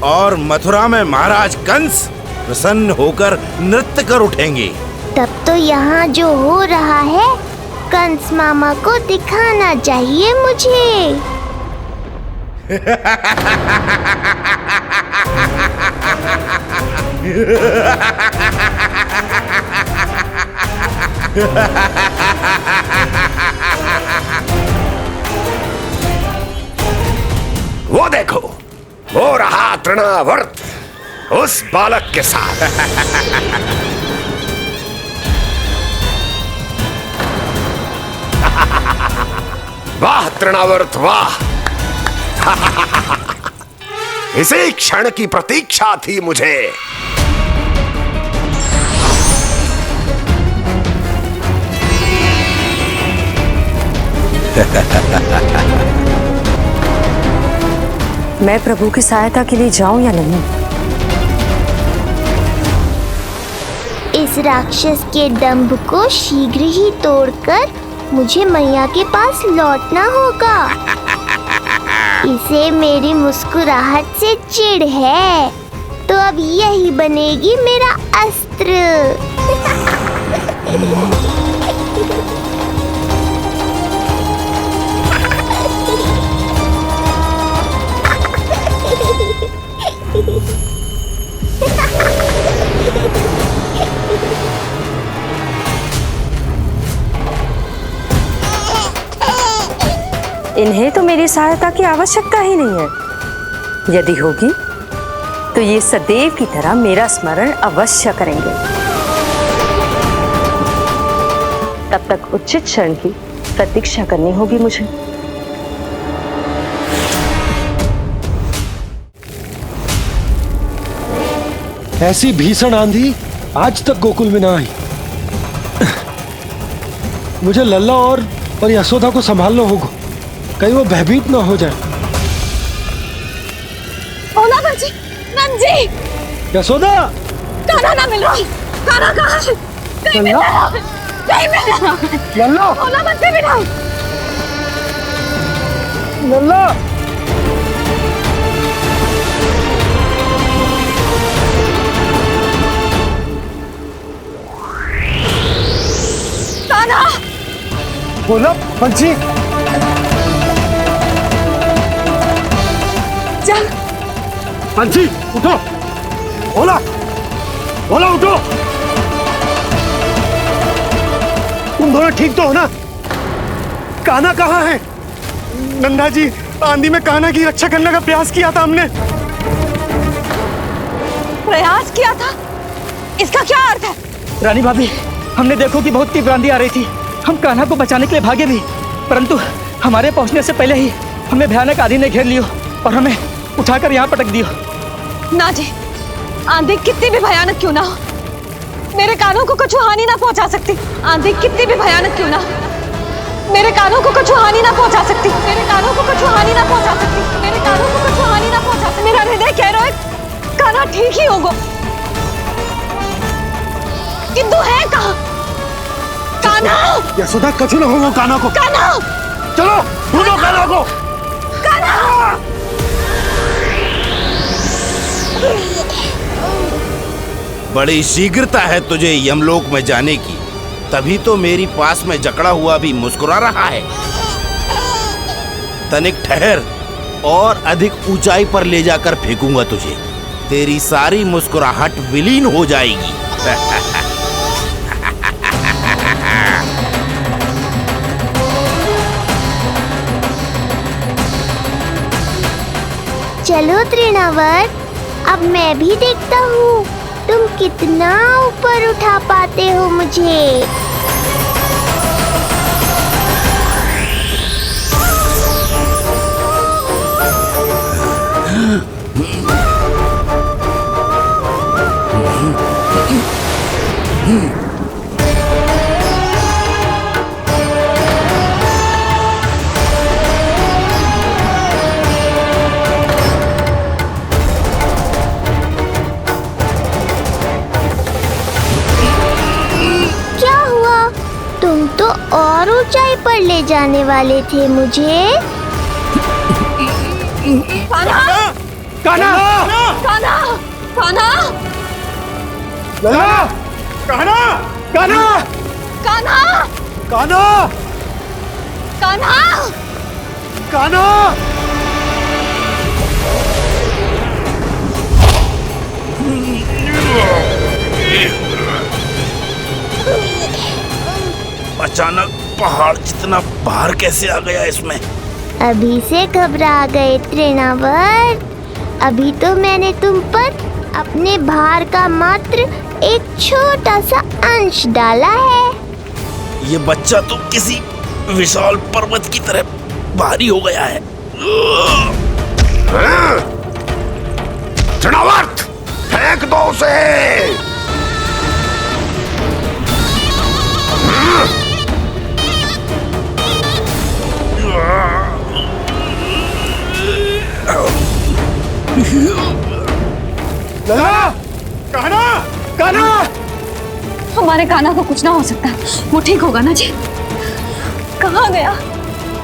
और मथुरा में महाराज कंस प्रसन्न होकर नृत्य कर उठेंगे। तब तो यहाँ जो हो रहा है कंस मामा को दिखाना चाहिए मुझे। वो देखो, हो रहा तृणावर्त उस बालक के साथ। वाह तृणावर्त वाह! इसी क्षण की प्रतीक्षा थी मुझे। मैं प्रभु की सहायता के लिए जाऊं या नहीं? इस राक्षस के दंभ को शीघ्र ही तोड़कर मुझे मैया के पास लौटना होगा। इसे मेरी मुस्कुराहट से चिढ़ है, तो अब यही बनेगी मेरा अस्त्र। इन्हें तो मेरी सहायता की आवश्यकता ही नहीं है। यदि होगी तो ये सदैव की तरह मेरा स्मरण अवश्य करेंगे। तब तक उचित क्षण की प्रतीक्षा करनी होगी मुझे। ऐसी भीषण आंधी आज तक गोकुल में ना आई। मुझे लल्ला और यशोदा को संभालना होगा, कहीं वो भयभीत ना हो जाए। भोला बंसी! नंजी! यशोदा! कान्हा ना मिल रहा। कान्हा कहाँ है? कहीं मिल रहा। कहीं मिल रहा। लल्ला! भोला बंसी मिला। लल्ला! कान्हा! भोला बंसी! चल! बंसी उठो! भोला! भोला उठो! तुम दोनों ठीक तो हो ना? कान्हा कहाँ है? नंदा जी, आंधी में कान्हा की रक्षा करने का प्रयास किया था हमने। प्रयास किया था? इसका क्या अर्थ है? रानी भाभी, हमने देखो कि बहुत तीव्र आंधी आ रही थी। हम कान्हा को बचाने के लिए भागे भी, परंतु हमारे पहुंचने से पहले ही हमें भयानक आंधी ने घेर लियो और हमें उठाकर यहाँ पटक दियो। ना जी, आंधी कितनी भी भयानक क्यों ना हो, मेरे कानों को कुछ हानि ना पहुंचा सकती। आंधी कितनी भी भयानक क्यों ना हो, मेरे कानों को कुछ हानि ना पहुंचा सकती। मेरे कानों को कुछ हानि ना पहुंचा सकती। मेरे कानों को कुछ हानि ना पहुंचा सकती। मेरा हृदय कह रहा है कान्हा ठीक ही होगा, किंतु है कहाँ? कान्हा! यशोदा, कछु ना होगा कान्हा को। कान्हा! चलो ढूंढो कान्हा को। कान्हा! बड़ी शीघ्रता है तुझे यमलोक में जाने की, तभी तो मेरी पास में जकड़ा हुआ भी मुस्कुरा रहा है। तनिक ठहर, और अधिक ऊंचाई पर ले जाकर फेंकूंगा तुझे। तेरी सारी मुस्कुराहट विलीन हो जाएगी। चलो तृणावर्त, अब मैं भी देखता हूँ तुम कितना ऊपर उठा पाते हो मुझे। क्या हुआ? तुम तो और ऊंचाई पर ले जाने वाले थे मुझे। कान्हा! कान्हा! कान्हा! कान्हा! लला! कान्हा! कान्हा! कान्हा! कान्हा! कान्हा! कान्हा! अचानक पहाड़ जितना भार कैसे आ गया इसमें? अभी से घबरा गए तृणावर्त। अभी तो मैंने तुम पर अपने भार का मात्र एक छोटा सा अंश डाला है। ये बच्चा तो किसी विशाल पर्वत की तरह भारी हो गया है। तृणावर्त, फेंक दो उसे। लला! कान्हा! कान्हा! हमारे कान्हा को कुछ ना हो सकता, वो ठीक होगा ना जी। कहाँ गया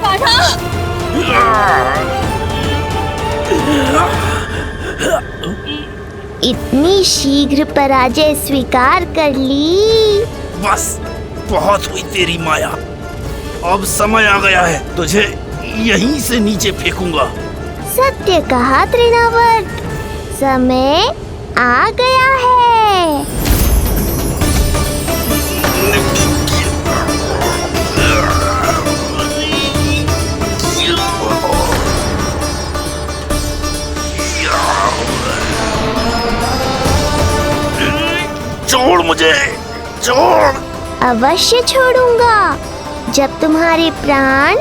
कान्हा? इतनी शीघ्र पराजय स्वीकार कर ली। बस बहुत हुई तेरी माया। अब समय आ गया है, तुझे यहीं से नीचे फेंकूंगा। सत्य कहा तृणावर्त, समय आ गया है। छोड़ मुझे, छोड़। अवश्य छोड़ूंगा, जब तुम्हारे प्राण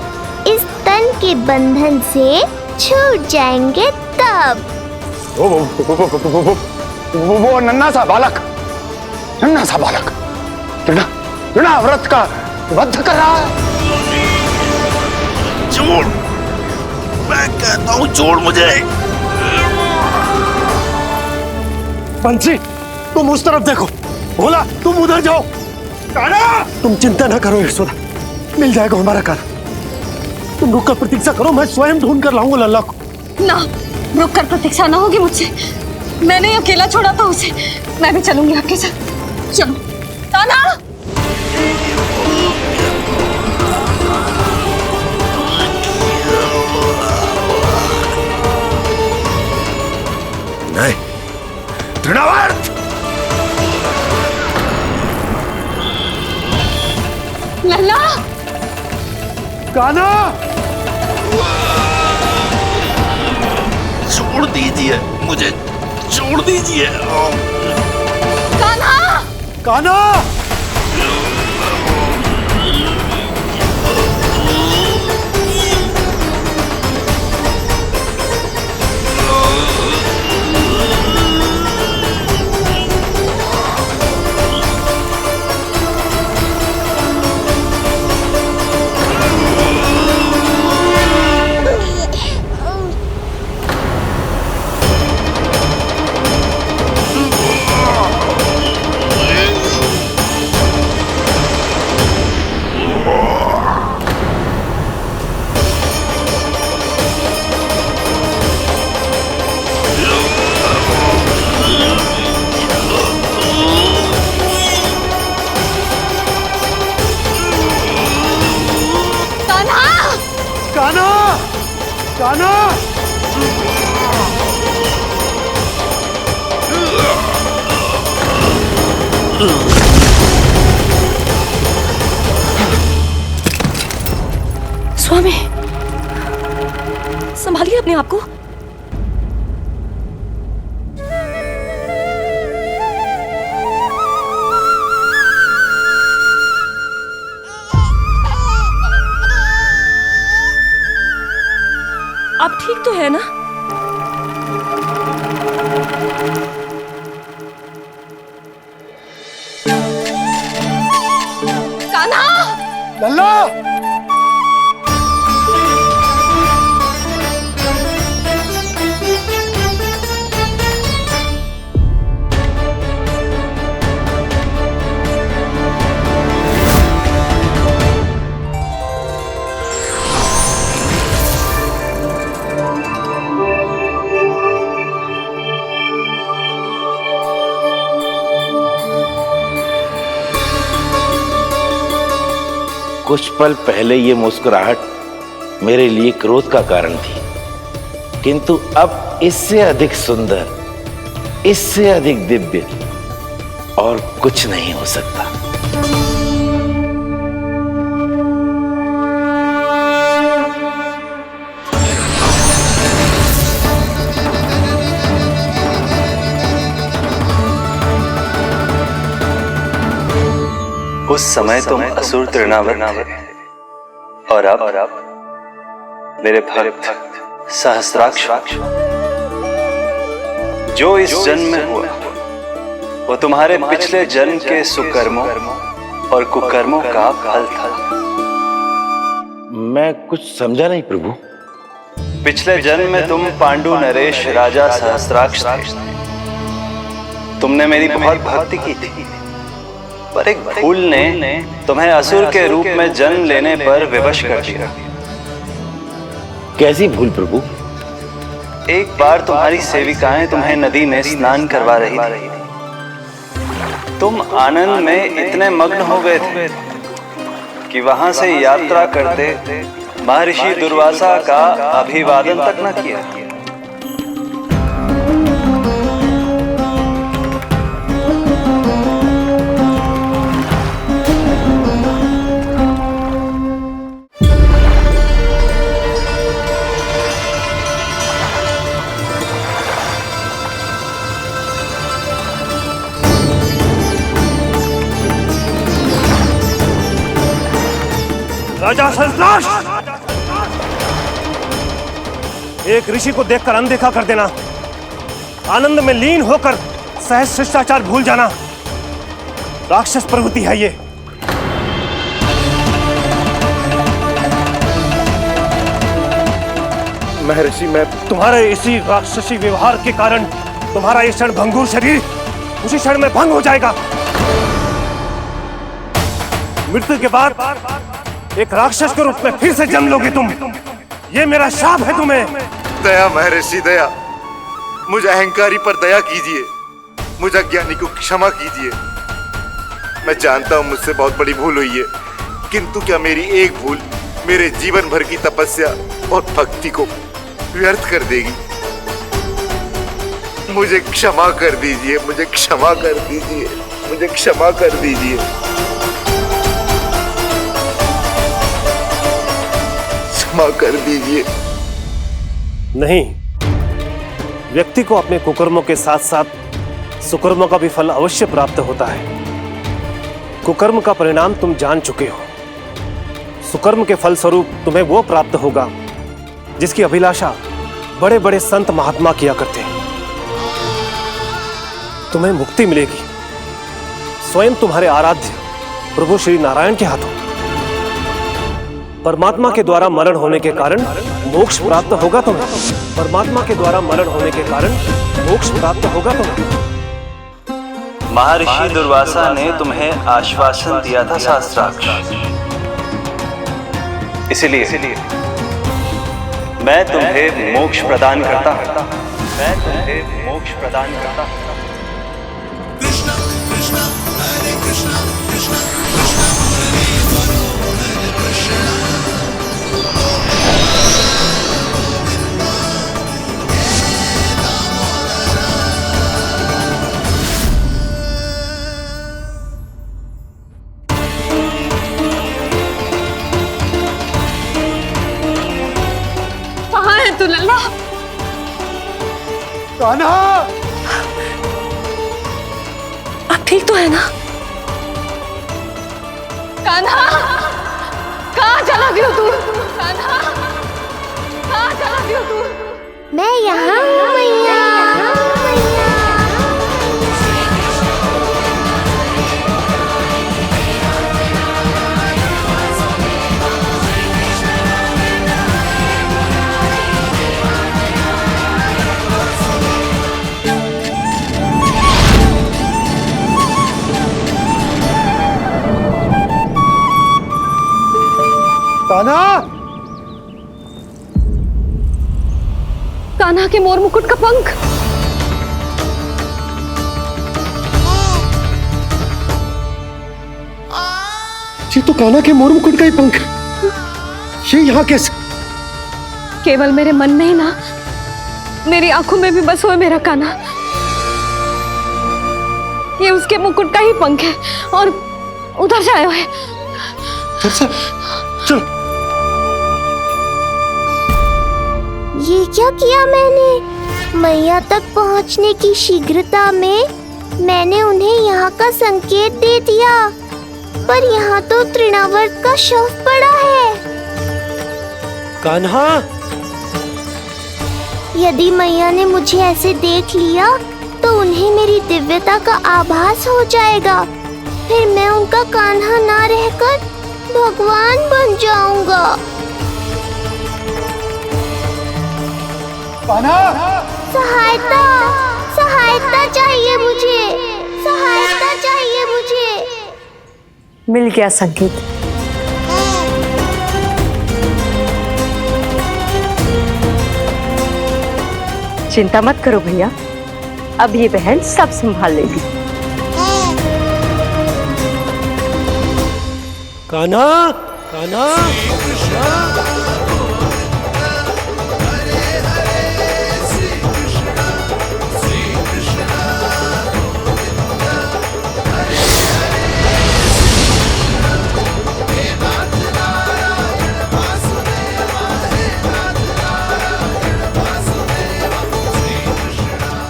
इस तन के बंधन से छूट जाएंगे तब। वो नन्हा सा बालक तृणावर्त का वध कर रहा है। छोड़, मैं कहता हूँ छोड़ मुझे। बंसी, तुम उस तरफ देखो। भोला, तुम उधर जाओ। कान्हा! तुम चिंता न करो यशोदा, मिल जाएगा हमारा कान्हा। तुम रुक कर प्रतीक्षा करो, मैं स्वयं ढूंढ कर लाऊंगा लल्ला को। ना, रुक कर प्रतीक्षा ना होगी मुझसे। मैंने अकेला छोड़ा था उसे, मैं भी चलूंगी आपके साथ। चलो कान्हा! नहीं, तृणावर्त! लल्ला! कान्हा! छोड़ दीजिए मुझे, छोड़ दीजिए। कान्हा! कान्हा! स्वामी, संभालिए अपने आप को। आप ठीक तो है ना? कान्हा! लल्ला! कुछ पल पहले ये मुस्कुराहट मेरे लिए क्रोध का कारण थी, किंतु अब इससे अधिक सुंदर, इससे अधिक दिव्य और कुछ नहीं हो सकता। उस समय तुम असुर तृणावर्त थे और अब मेरे भक्त सहस्राक्ष। जो इस जन्म में हुआ वो तुम्हारे पिछले जन्म के सुकर्मों और कुकर्मों का फल था। मैं कुछ समझा नहीं प्रभु। पिछले जन्म में तुम पांडु नरेश राजा सहस्राक्ष थे। तुमने मेरी बहुत भक्ति की थी, पर एक भूल ने तुम्हें असुर के रूप में जन्म लेने पर विवश कर दिया। कैसी भूल प्रभु? एक बार तुम्हारी सेविकाएं तुम्हें नदी में स्नान करवा रही थी। तुम आनंद में इतने मग्न हो गए थे कि वहां से यात्रा करते महर्षि दुर्वासा का अभिवादन तक न किया। राजा सहस्राक्ष, एक ऋषि को देखकर अनदेखा कर देना, आनंद में लीन होकर सहज शिष्टाचार भूल जाना, राक्षस प्रवृत्ति है ये। महर्षि, मैं तुम्हारे इसी राक्षसी व्यवहार के कारण तुम्हारा ये क्षण भंगुर शरीर उसी क्षण में भंग हो जाएगा। मृत्यु के बाद एक राक्षस के रूप में फिर से जन्म लोगे तुम। ये मेरा शाप है तुम्हें। दया महर्षि दया, मुझे अहंकारी पर दया कीजिए, मुझे अज्ञानी को क्षमा कीजिए। मैं जानता हूं मुझसे बहुत बड़ी भूल हुई है, किंतु क्या मेरी एक भूल मेरे जीवन भर की तपस्या और भक्ति को व्यर्थ कर देगी? मुझे क्षमा कर दीजिए, मुझे क्षमा कर दीजिए, मुझे क्षमा कर दीजिए। क्षमा कर दीजिए। नहीं, व्यक्ति को अपने कुकर्मों के साथ साथ सुकर्मों का भी फल अवश्य प्राप्त होता है। कुकर्म का परिणाम तुम जान चुके हो। सुकर्म के फल स्वरूप तुम्हें वो प्राप्त होगा जिसकी अभिलाषा बड़े बड़े संत महात्मा किया करते हैं। तुम्हें मुक्ति मिलेगी स्वयं तुम्हारे आराध्य प्रभु श्री नारायण के हाथों। परमात्मा के द्वारा मरण होने के कारण मोक्ष प्राप्त होगा तुम्हें। परमात्मा के द्वारा मरण होने के कारण मोक्ष प्राप्त होगा तुम्हें। महर्षि दुर्वासा ने तुम्हें आश्वासन दिया था सहस्राक्ष, इसलिए मैं तुम्हें मोक्ष प्रदान करता हूं। मैं तुम्हें मोक्ष प्रदान करता हूं। कृष्ण कृष्ण हरे कृष्ण कृष्ण कृष्ण हरे हरे कृष्ण। कहाँ है तू लल्ला? कान्हा! आप ठीक तो है ना? कान्हा, कहाँ चला गया तू? कान्हा, कहाँ कहाँ चला रही हो तू? मैं यहाँ हूँ मैया। कान्हा! कान्हा के मोर मुकुट का पंख। ये तो कान्हा के मोर मुकुट का ही पंख। ये यहाँ कैसे? केवल मेरे मन में ही ना, मेरी आंखों में भी बस हुए मेरा कान्हा। ये उसके मुकुट का ही पंख है और उधर से आया है। चलो। ये क्या किया मैंने? मैया तक पहुंचने की शीघ्रता में मैंने उन्हें यहाँ का संकेत दे दिया, पर यहाँ तो तृणावर्त का शव पड़ा है। कान्हा! यदि मैया ने मुझे ऐसे देख लिया तो उन्हें मेरी दिव्यता का आभास हो जाएगा। फिर मैं उनका कान्हा ना रहकर भगवान बन जाऊंगा। सहायता, सहायता चाहिए मुझे, सहायता चाहिए मुझे। मिल गया संकेत। चिंता मत करो भैया, अब ये बहन सब संभाल लेगी। कान्हा! कान्हा!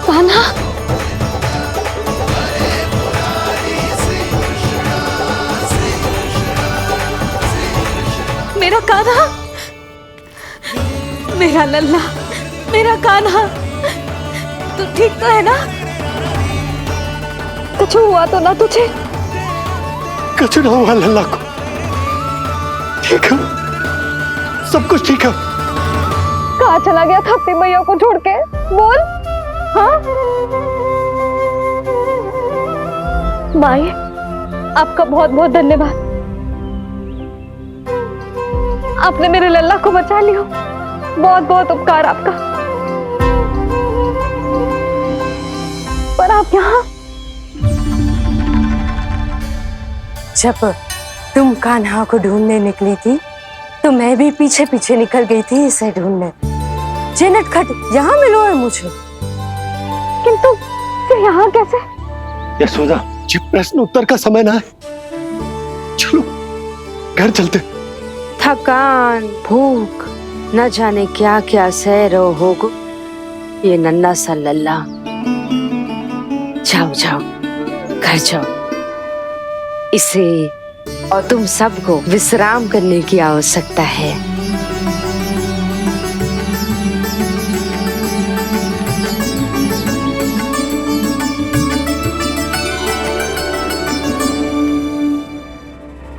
कान्हा, मेरा कान्हा, मेरा लल्ला, मेरा कान्हा, तू ठीक तो है ना? कुछ हुआ तो ना तुझे? कुछ ना हुआ लल्ला को। ठीक है, सब कुछ ठीक है। कहाँ चला गया था अपनी मैया को छोड़ के? बोल। हाँ माई, आपका बहुत बहुत धन्यवाद। आपने मेरे लल्ला को बचा लिया, बहुत बहुत उपकार आपका। पर आप यहाँ? जब तुम कान्हा को ढूंढने निकली थी तो मैं भी पीछे पीछे निकल गई थी इसे ढूंढने। जे नटखट यहाँ मिलो है मुझे। किंतु फिर यहाँ कैसे? यशोदा, ये प्रश्न उत्तर का समय ना है। चलो घर चलते। थकान, भूख, न जाने क्या क्या सह रहो होगो ये नन्ना सा लल्ला। जाओ जाओ, घर जाओ। इसे और तुम सबको विश्राम करने की आवश्यकता है।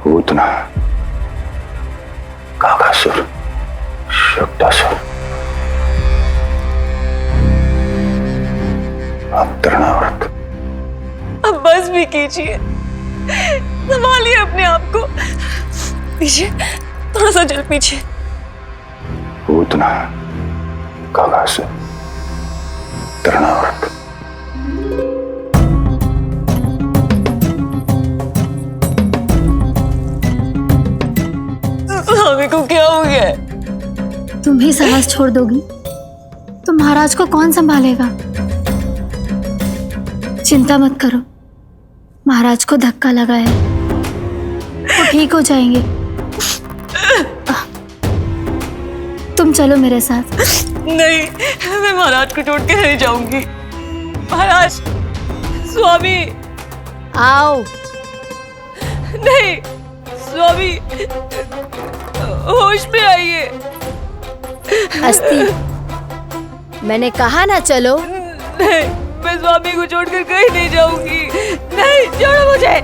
पूतना, काकासुर, शुक्तासुर, अब तृणावर्त। अब बस भी कीजिए, संभालिए अपने आप को। पीछे, थोड़ा सा चल पीछे। पूतना, काकासुर, तृणावर्त। स्वामी को क्या हो गया है? तुम ही साहस छोड़ दोगी तो महाराज को कौन संभालेगा? चिंता मत करो, महाराज को धक्का लगा है, वो ठीक हो जाएंगे। तुम चलो मेरे साथ। नहीं, मैं महाराज को छोड़ के नहीं जाऊंगी। महाराज, स्वामी, आओ। नहीं, स्वामी, होश में आइए। अस्ति मैंने कहा ना चलो। नहीं, मैं स्वामी को छोड़कर कहीं नहीं जाऊंगी। नहीं, छोड़ो मुझे।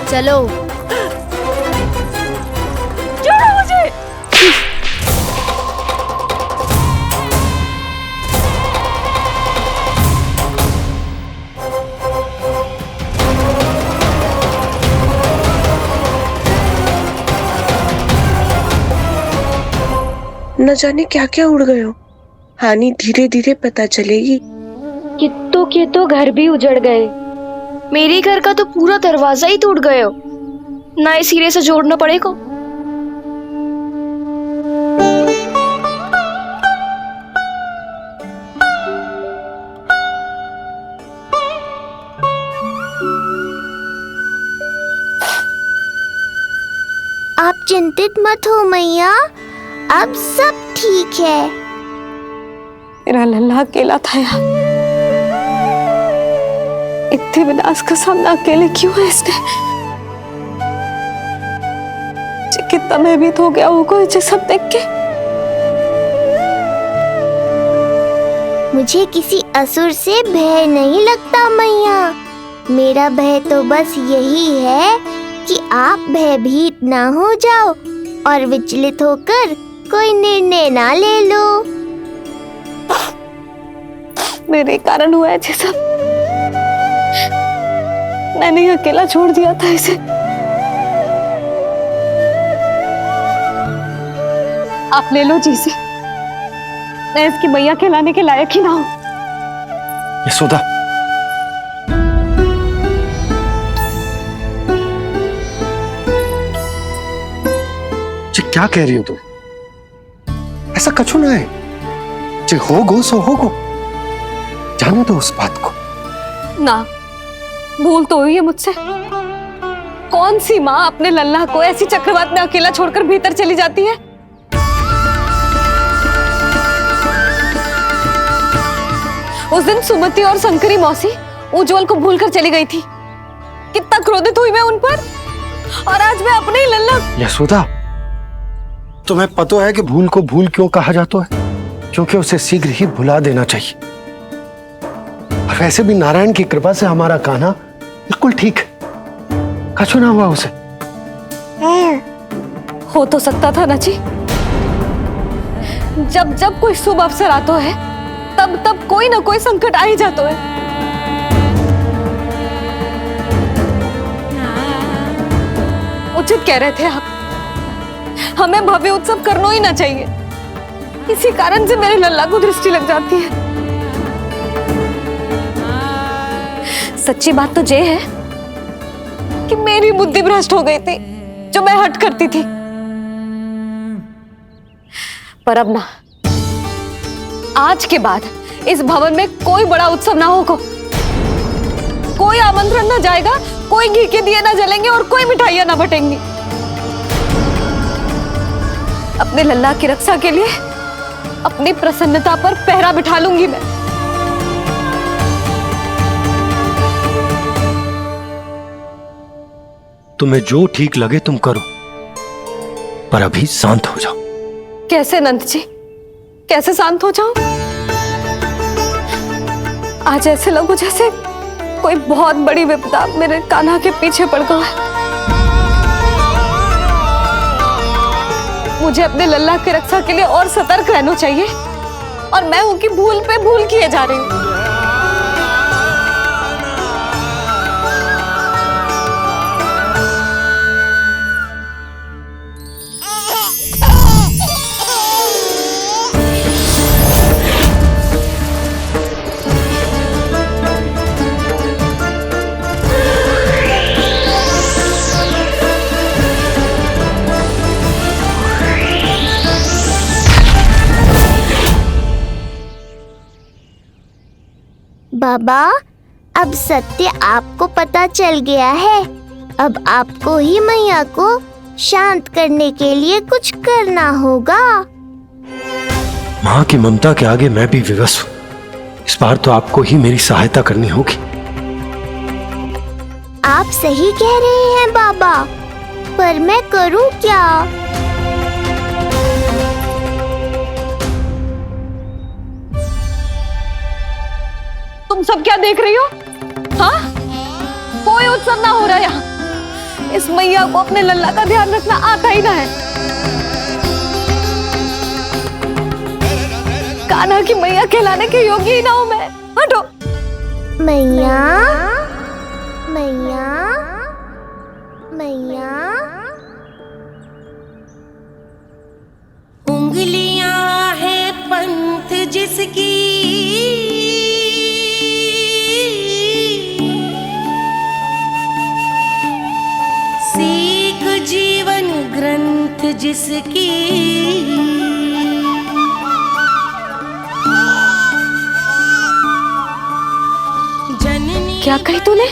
चलो। छोड़ो मुझे। न जाने क्या क्या उड़ गए हो। हानि धीरे धीरे पता चलेगी। कित्तों के तो घर भी उजड़ गए। मेरे घर का तो पूरा दरवाजा ही टूट गए हो। नए सिरे से जोड़ना पड़ेगा। आप चिंतित मत हो मैया, अब सब ठीक है। मेरा लल्ला अकेला था यार। इतने विनाश का सामना अकेले क्यों है इसने? कितना भयभीत हो गया होगा इसे सब देख के। मुझे किसी असुर से भय नहीं लगता मैया। मेरा भय तो बस यही है कि आप भयभीत ना हो जाओ और विचलित होकर कोई निर्णय ना ले लो। मेरे कारण हुआ है ये सब। मैंने ही अकेला छोड़ दिया था इसे। आप ले लो जीसी। मैं इसकी मैया कहलाने के लायक ही ना हूं। यशोदा, ये क्या कह रही हो तुम? ऐसा कछु ना है। जे होगो सो होगो। जाने दो उस बात को। ना, भूल तो हुई है मुझसे। कौन सी माँ अपने लल्ला को ऐसी चक्रवात में अकेला छोड़कर भीतर चली जाती है? उस दिन सुमति और शंकरी मौसी उज्जवल को भूलकर चली गई थी। कितना क्रोधित हुई मैं उन पर। और आज मैं अपने ही लल्ला। यशोदा, तुम्हें पता है कि भूल को भूल क्यों कहा जाता है? क्योंकि उसे शीघ्र ही भुला देना चाहिए। और वैसे भी नारायण की कृपा से हमारा कान्हा बिल्कुल ठीक है। कछु ना हुआ उसे। हो तो सकता था ना जी। जब जब कोई शुभ अवसर आता है तब तब कोई ना कोई संकट आ ही जाता है। उचित कह रहे थे आप। हमें भव्य उत्सव करना ही ना चाहिए। इसी कारण से मेरे लल्ला को दृष्टि लग जाती है। सच्ची बात तो ये है कि मेरी बुद्धि भ्रष्ट हो गई थी जो मैं हट करती थी। पर अब ना, आज के बाद इस भवन में कोई बड़ा उत्सव ना होगा। कोई आमंत्रण ना जाएगा, कोई घी के दिए ना जलेंगे और कोई मिठाइयां ना बटेंगी। अपने लल्ला की रक्षा के लिए अपनी प्रसन्नता पर पहरा बिठा लूंगी मैं। तुम्हें जो ठीक लगे तुम करो, पर अभी शांत हो जाओ। कैसे नंद जी, कैसे शांत हो जाऊं? आज ऐसे लगो जैसे कोई बहुत बड़ी विपदा मेरे कान्हा के पीछे पड़ गया है। मुझे अपने लल्ला की रक्षा के लिए और सतर्क रहना चाहिए और मैं उनकी भूल पे भूल किए जा रही हूँ। बाबा, अब सत्य आपको पता चल गया है। अब आपको ही मैया को शांत करने के लिए कुछ करना होगा। माँ की ममता के आगे मैं भी विवश हूँ। इस बार तो आपको ही मेरी सहायता करनी होगी। आप सही कह रहे हैं बाबा, पर मैं करूं क्या? सब क्या देख रही हो? हाँ, कोई उत्सव ना हो रहा यहाँ। इस मैया को अपने लल्ला का ध्यान रखना आता ही ना है। कान्हा की मैया कहलाने के योग्य ही ना हूं मैं। हटो। मैया, मैया, मैया। उंगलियां है पंथ जिसकी, सीख जीवन ग्रंथ जिसकी, क्या कही तूने?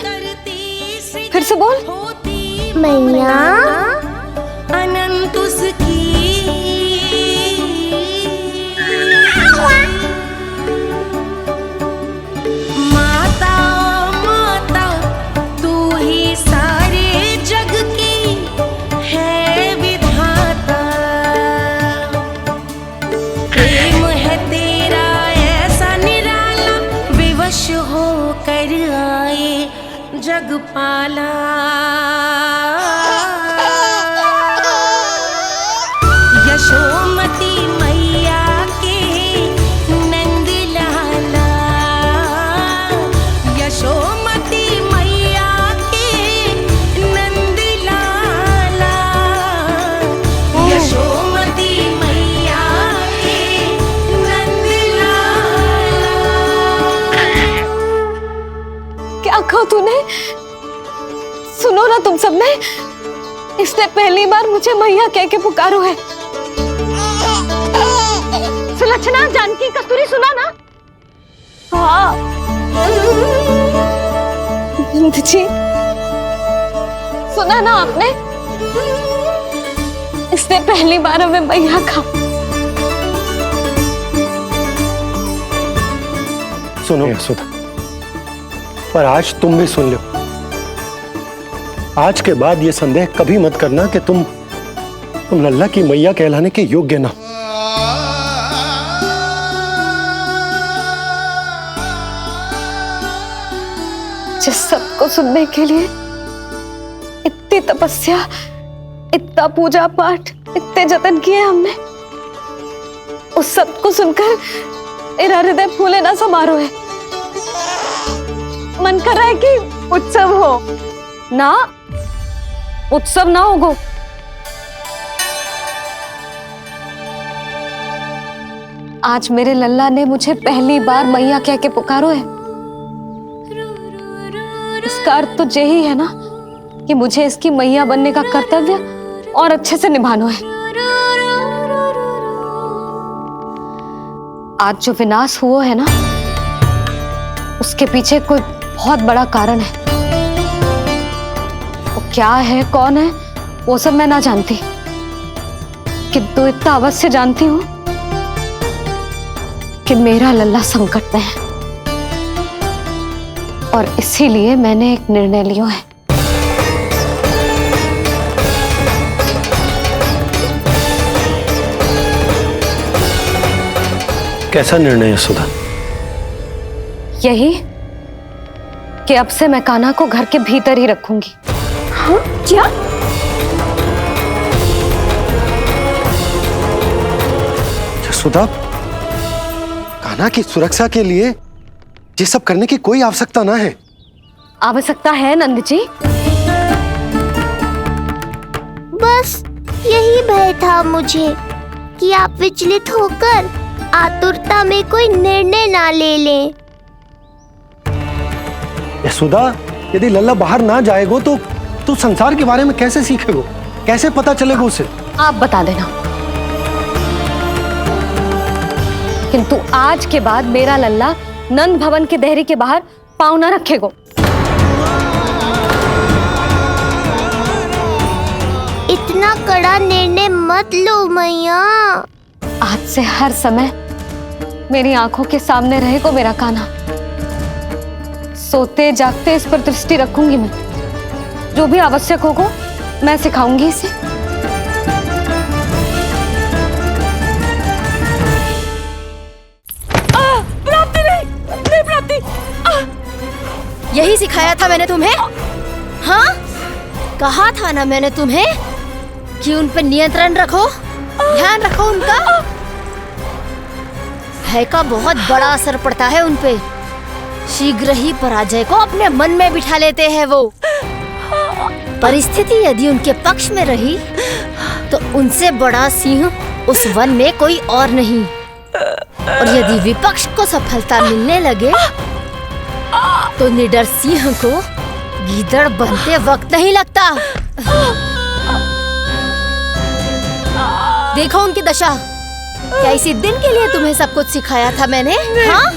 फिर से बोल। मैया, अनंत उसकी, माता माता तू ही सारे जग की है विधाता। प्रेम है तेरा ऐसा निराला, विवश हो कर आए जग पाला। यशोमती मैया के नंद लाला, यशोमती मैया के नंद लाला, यशोमती मैया के नंद लाला। क्या कहा तूने? सुनो ना तुम सबने, इसने पहली बार मुझे मैया कह के पुकारो है। सुलक्षणा, जानकी, कस्तूरी, सुना ना? हाँ जी, सुना ना आपने? इसने पहली बार हमें मैया कहा। सुनो यशोदा, पर आज तुम भी सुन लो। आज के बाद ये संदेह कभी मत करना कि तुम लल्ला की मैया कहलाने के योग्य ना। जिस सबको सुनने के लिए इतनी तपस्या, इतना पूजा पाठ, इतने जतन किए हमने, उस सब को सुनकर मेरा हृदय फूले ना समारोह है। मन कर रहा है कि उत्सव हो ना, उत्सव ना होगो। आज मेरे लल्ला ने मुझे पहली बार मैया कह के पुकारो है। इसका अर्थ तो यही है ना कि मुझे इसकी मैया बनने का कर्तव्य और अच्छे से निभाना है। आज जो विनाश हुआ है ना, उसके पीछे कोई बहुत बड़ा कारण है। वो क्या है, कौन है, वो सब मैं ना जानती, किंतु इतना अवश्य जानती हूं कि मेरा लल्ला संकट में है, और इसीलिए मैंने एक निर्णय लिया है। कैसा निर्णय है सुधा? यही कि अब से मैं कान्हा को घर के भीतर ही रखूंगी। हाँ? क्या? सुधा, कान्हा की सुरक्षा के लिए ये सब करने की कोई आवश्यकता ना है। आवश्यकता है नंद जी। बस यही भय था मुझे कि आप विचलित होकर आतुरता में कोई निर्णय ना ले लें। यशोदा, यदि लल्ला बाहर ना जाएगो तो संसार के बारे में कैसे सीखेगो, कैसे पता चलेगा उसे? आप बता देना। किंतु आज के बाद मेरा लल्ला नंद भवन के देहरी के बाहर पाँव न रखेगो। इतना कड़ा निर्णय मत लो मैया। आज से हर समय मेरी आंखों के सामने रहेगो मेरा कान्हा। सोते जागते इस पर दृष्टि रखूंगी मैं। जो भी आवश्यक होगा मैं सिखाऊंगी इसे। प्राप्ति नहीं, प्राप्ति। नहीं सिखाया था मैंने तुम्हें? हाँ, कहा था ना मैंने तुम्हें कि उन पे नियंत्रण रखो, ध्यान रखो उनका। भय का बहुत बड़ा असर पड़ता है उन पे। शीघ्र ही पराजय को अपने मन में बिठा लेते हैं वो। परिस्थिति यदि उनके पक्ष में रही तो उनसे बड़ा सिंह उस वन में कोई और नहीं। और यदि विपक्ष को सफलता मिलने लगे तो निडर सिंह को गीदड़ बनते वक्त नहीं लगता। देखो उनकी दशा। क्या इसी दिन के लिए तुम्हें सब कुछ सिखाया था मैंने? हाँ?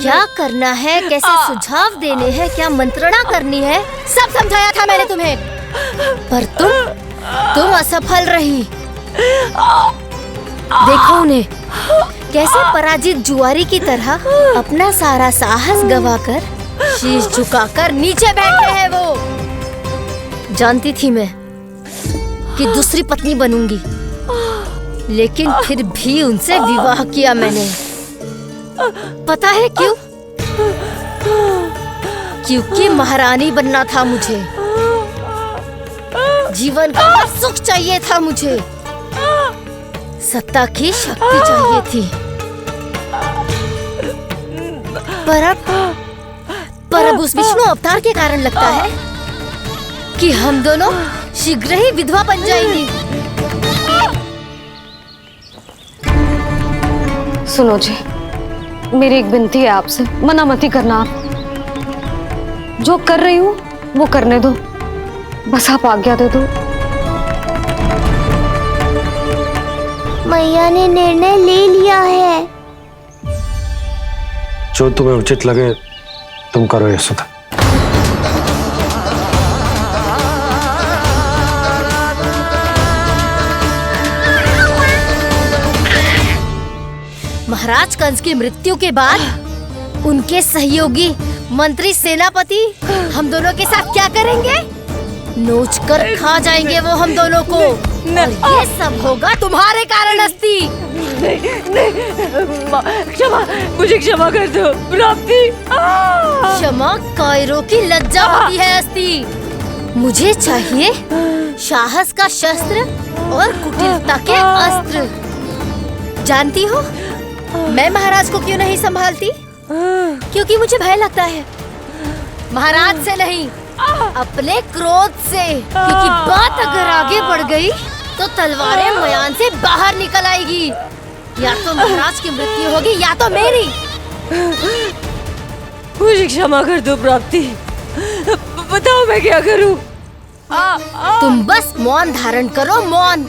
क्या करना है, कैसे सुझाव देने हैं, क्या मंत्रणा करनी है, सब समझाया था मैंने तुम्हें। पर तुम असफल रही। देखो उन्हें, कैसे पराजित जुआरी की तरह अपना सारा साहस गवाकर शीश झुकाकर नीचे बैठे हैं वो। जानती थी मैं कि दूसरी पत्नी बनूंगी, लेकिन फिर भी उनसे विवाह किया मैंने। पता है क्यों? क्योंकि महारानी बनना था मुझे। जीवन का हर सुख चाहिए था मुझे। सत्ता की शक्ति चाहिए थी। पर अब उस विष्णु अवतार के कारण लगता है कि हम दोनों शीघ्र ही विधवा बन जाएंगी। सुनो जी, मेरी एक विनती है आपसे, मना मत ही करना। आप जो कर रही हूँ वो करने दो, बस आप आज्ञा दे दो। मैया ने निर्णय ले लिया है। जो तुम्हें उचित लगे तुम करो यशोदा। महाराज कंस की मृत्यु के बाद उनके सहयोगी मंत्री सेनापति हम दोनों के साथ क्या करेंगे? नोच कर खा जाएंगे वो हम दोनों को। और ये सब होगा तुम्हारे कारण अस्ति। क्षमा, मुझे क्षमा कर दो प्राप्ति। क्षमा कायरों की लज्जा होती है अस्ति। मुझे चाहिए साहस का शस्त्र और कुटिलता के अस्त्र। जानती हो मैं महाराज को क्यों नहीं संभालती? क्योंकि मुझे भय लगता है। महाराज से नहीं, अपने क्रोध से। क्योंकि बात अगर आगे बढ़ गई तो तलवारें मयान से बाहर निकल आएगी। या तो महाराज की मृत्यु होगी या तो मेरी। मुझे क्षमा कर दो प्राप्ति। बताओ मैं क्या करूं? तुम बस मौन धारण करो, मौन।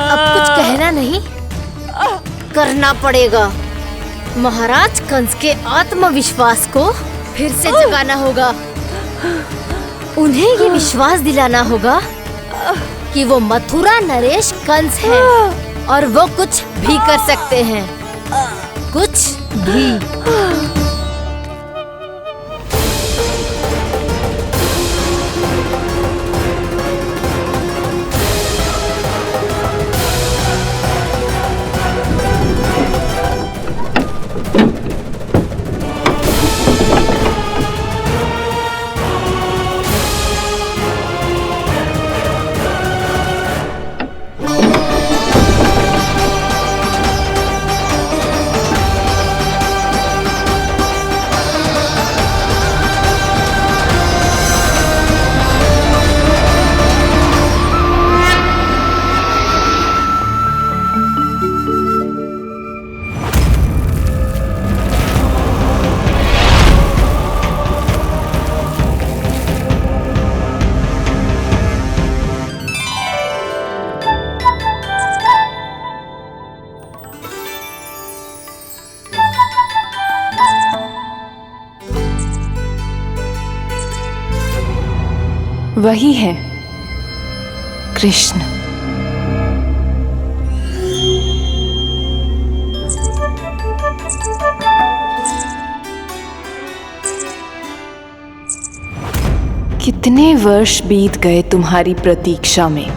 अब कुछ कहना नहीं, करना पड़ेगा। महाराज कंस के आत्मविश्वास को फिर से जगाना होगा। उन्हें ये विश्वास दिलाना होगा कि वो मथुरा नरेश कंस है और वो कुछ भी कर सकते हैं, कुछ भी। वही है कृष्ण। कितने वर्ष बीत गए तुम्हारी प्रतीक्षा में।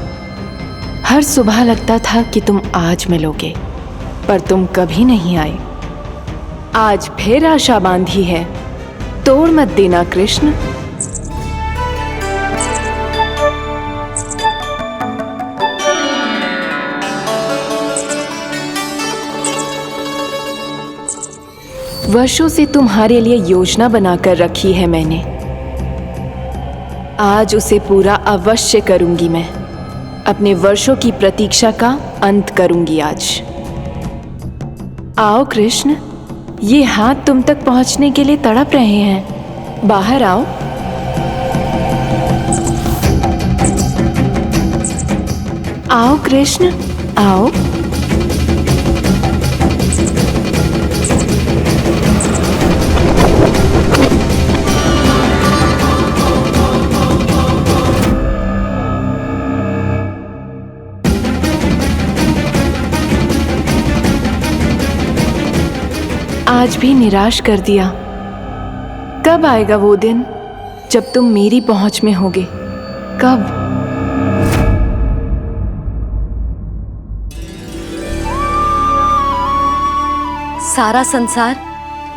हर सुबह लगता था कि तुम आज मिलोगे, पर तुम कभी नहीं आए। आज फिर आशा बांधी है तोड़ मत देना कृष्ण। वर्षों से तुम्हारे लिए योजना बनाकर रखी है मैंने, आज उसे पूरा अवश्य करूंगी मैं। अपने वर्षों की प्रतीक्षा का अंत करूंगी आज। आओ कृष्ण, ये हाथ तुम तक पहुंचने के लिए तड़प रहे हैं। बाहर आओ। आओ कृष्ण, आओ। आज भी निराश कर दिया। कब आएगा वो दिन जब तुम मेरी पहुंच में होगे? कब? सारा संसार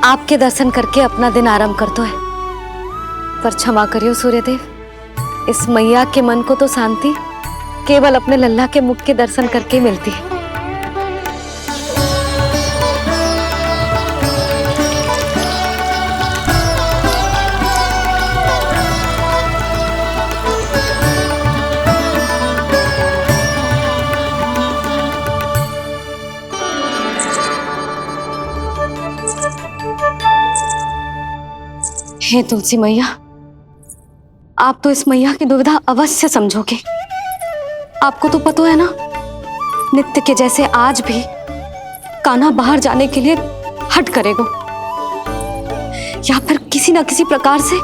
आपके दर्शन करके अपना दिन आरंभ करता है, पर क्षमा करियो सूर्यदेव, इस मैया के मन को तो शांति केवल अपने लल्ला के मुख के दर्शन करके मिलती है। हे तुलसी मैया, आप तो इस मैया की दुविधा अवश्य समझोगे। आपको तो पता है ना, नित्य के जैसे आज भी कान्हा बाहर जाने के लिए हट करेगा, या फिर किसी ना किसी प्रकार से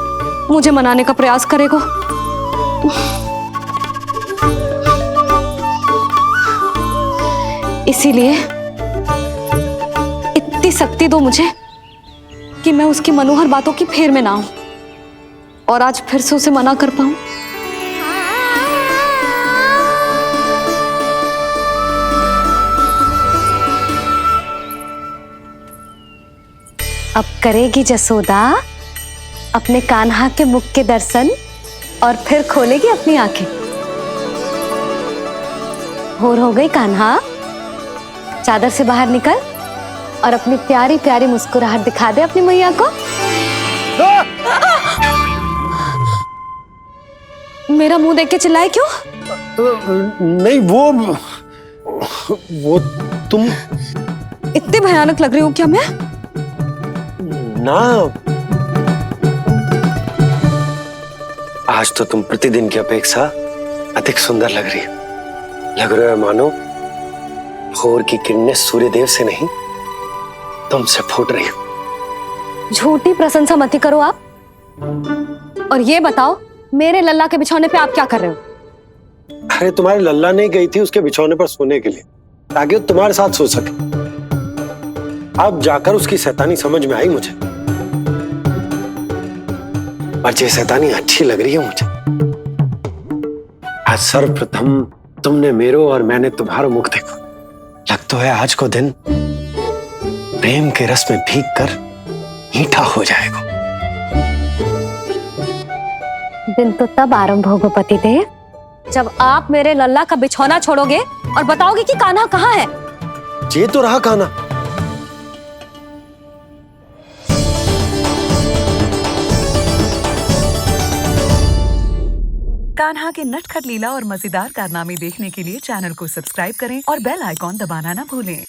मुझे मनाने का प्रयास करेगा। इसीलिए इतनी शक्ति दो मुझे कि मैं उसकी मनोहर बातों की फेर में ना हूं और आज फिर से उसे मना कर पाऊं। अब करेगी जसोदा अपने कान्हा के मुख के दर्शन और फिर खोलेगी अपनी आंखें। होर हो गई कान्हा, चादर से बाहर निकल और अपनी प्यारी प्यारी मुस्कुराहट दिखा दे अपनी मैया को। मेरा मुंह देख के चिल्लाए क्यों? नहीं, वो तुम इतने भयानक लग रही हूँ क्या मैं? ना, आज तो तुम प्रतिदिन की अपेक्षा अधिक सुंदर लग रही हो। लग रहा है मानो भोर की किरणें सूर्यदेव से नहीं तुमसे फूट रही हो। झूठी प्रशंसा मत करो आप। और ये बताओ, मेरे लल्ला के बिछौने पे आप क्या कर रहे हो? अरे तुम्हारे लल्ला नहीं गई थी उसके बिछौने पर सोने के लिए, ताकि वो तुम्हारे साथ सो सके। अब जाकर उसकी शैतानी समझ में आई मुझे, और ये शैतानी अच्छी लग रही है मुझे। आज सर्वप्रथम तुमने मेरो और मैंने तुम्हारा मुख देखा। लग तो है आज को दिन प्रेम के रस में भीग कर मीठा हो जाएगा। दिन तो तब आरंभ होगा पतिदेव, जब आप मेरे लल्ला का बिछौना छोड़ोगे और बताओगे कि कान्हा कहाँ है। ये तो रहा कान्हा। कान्हा के नटखट लीला और मजेदार कारनामे देखने के लिए चैनल को सब्सक्राइब करें और बेल आइकॉन दबाना ना भूलें।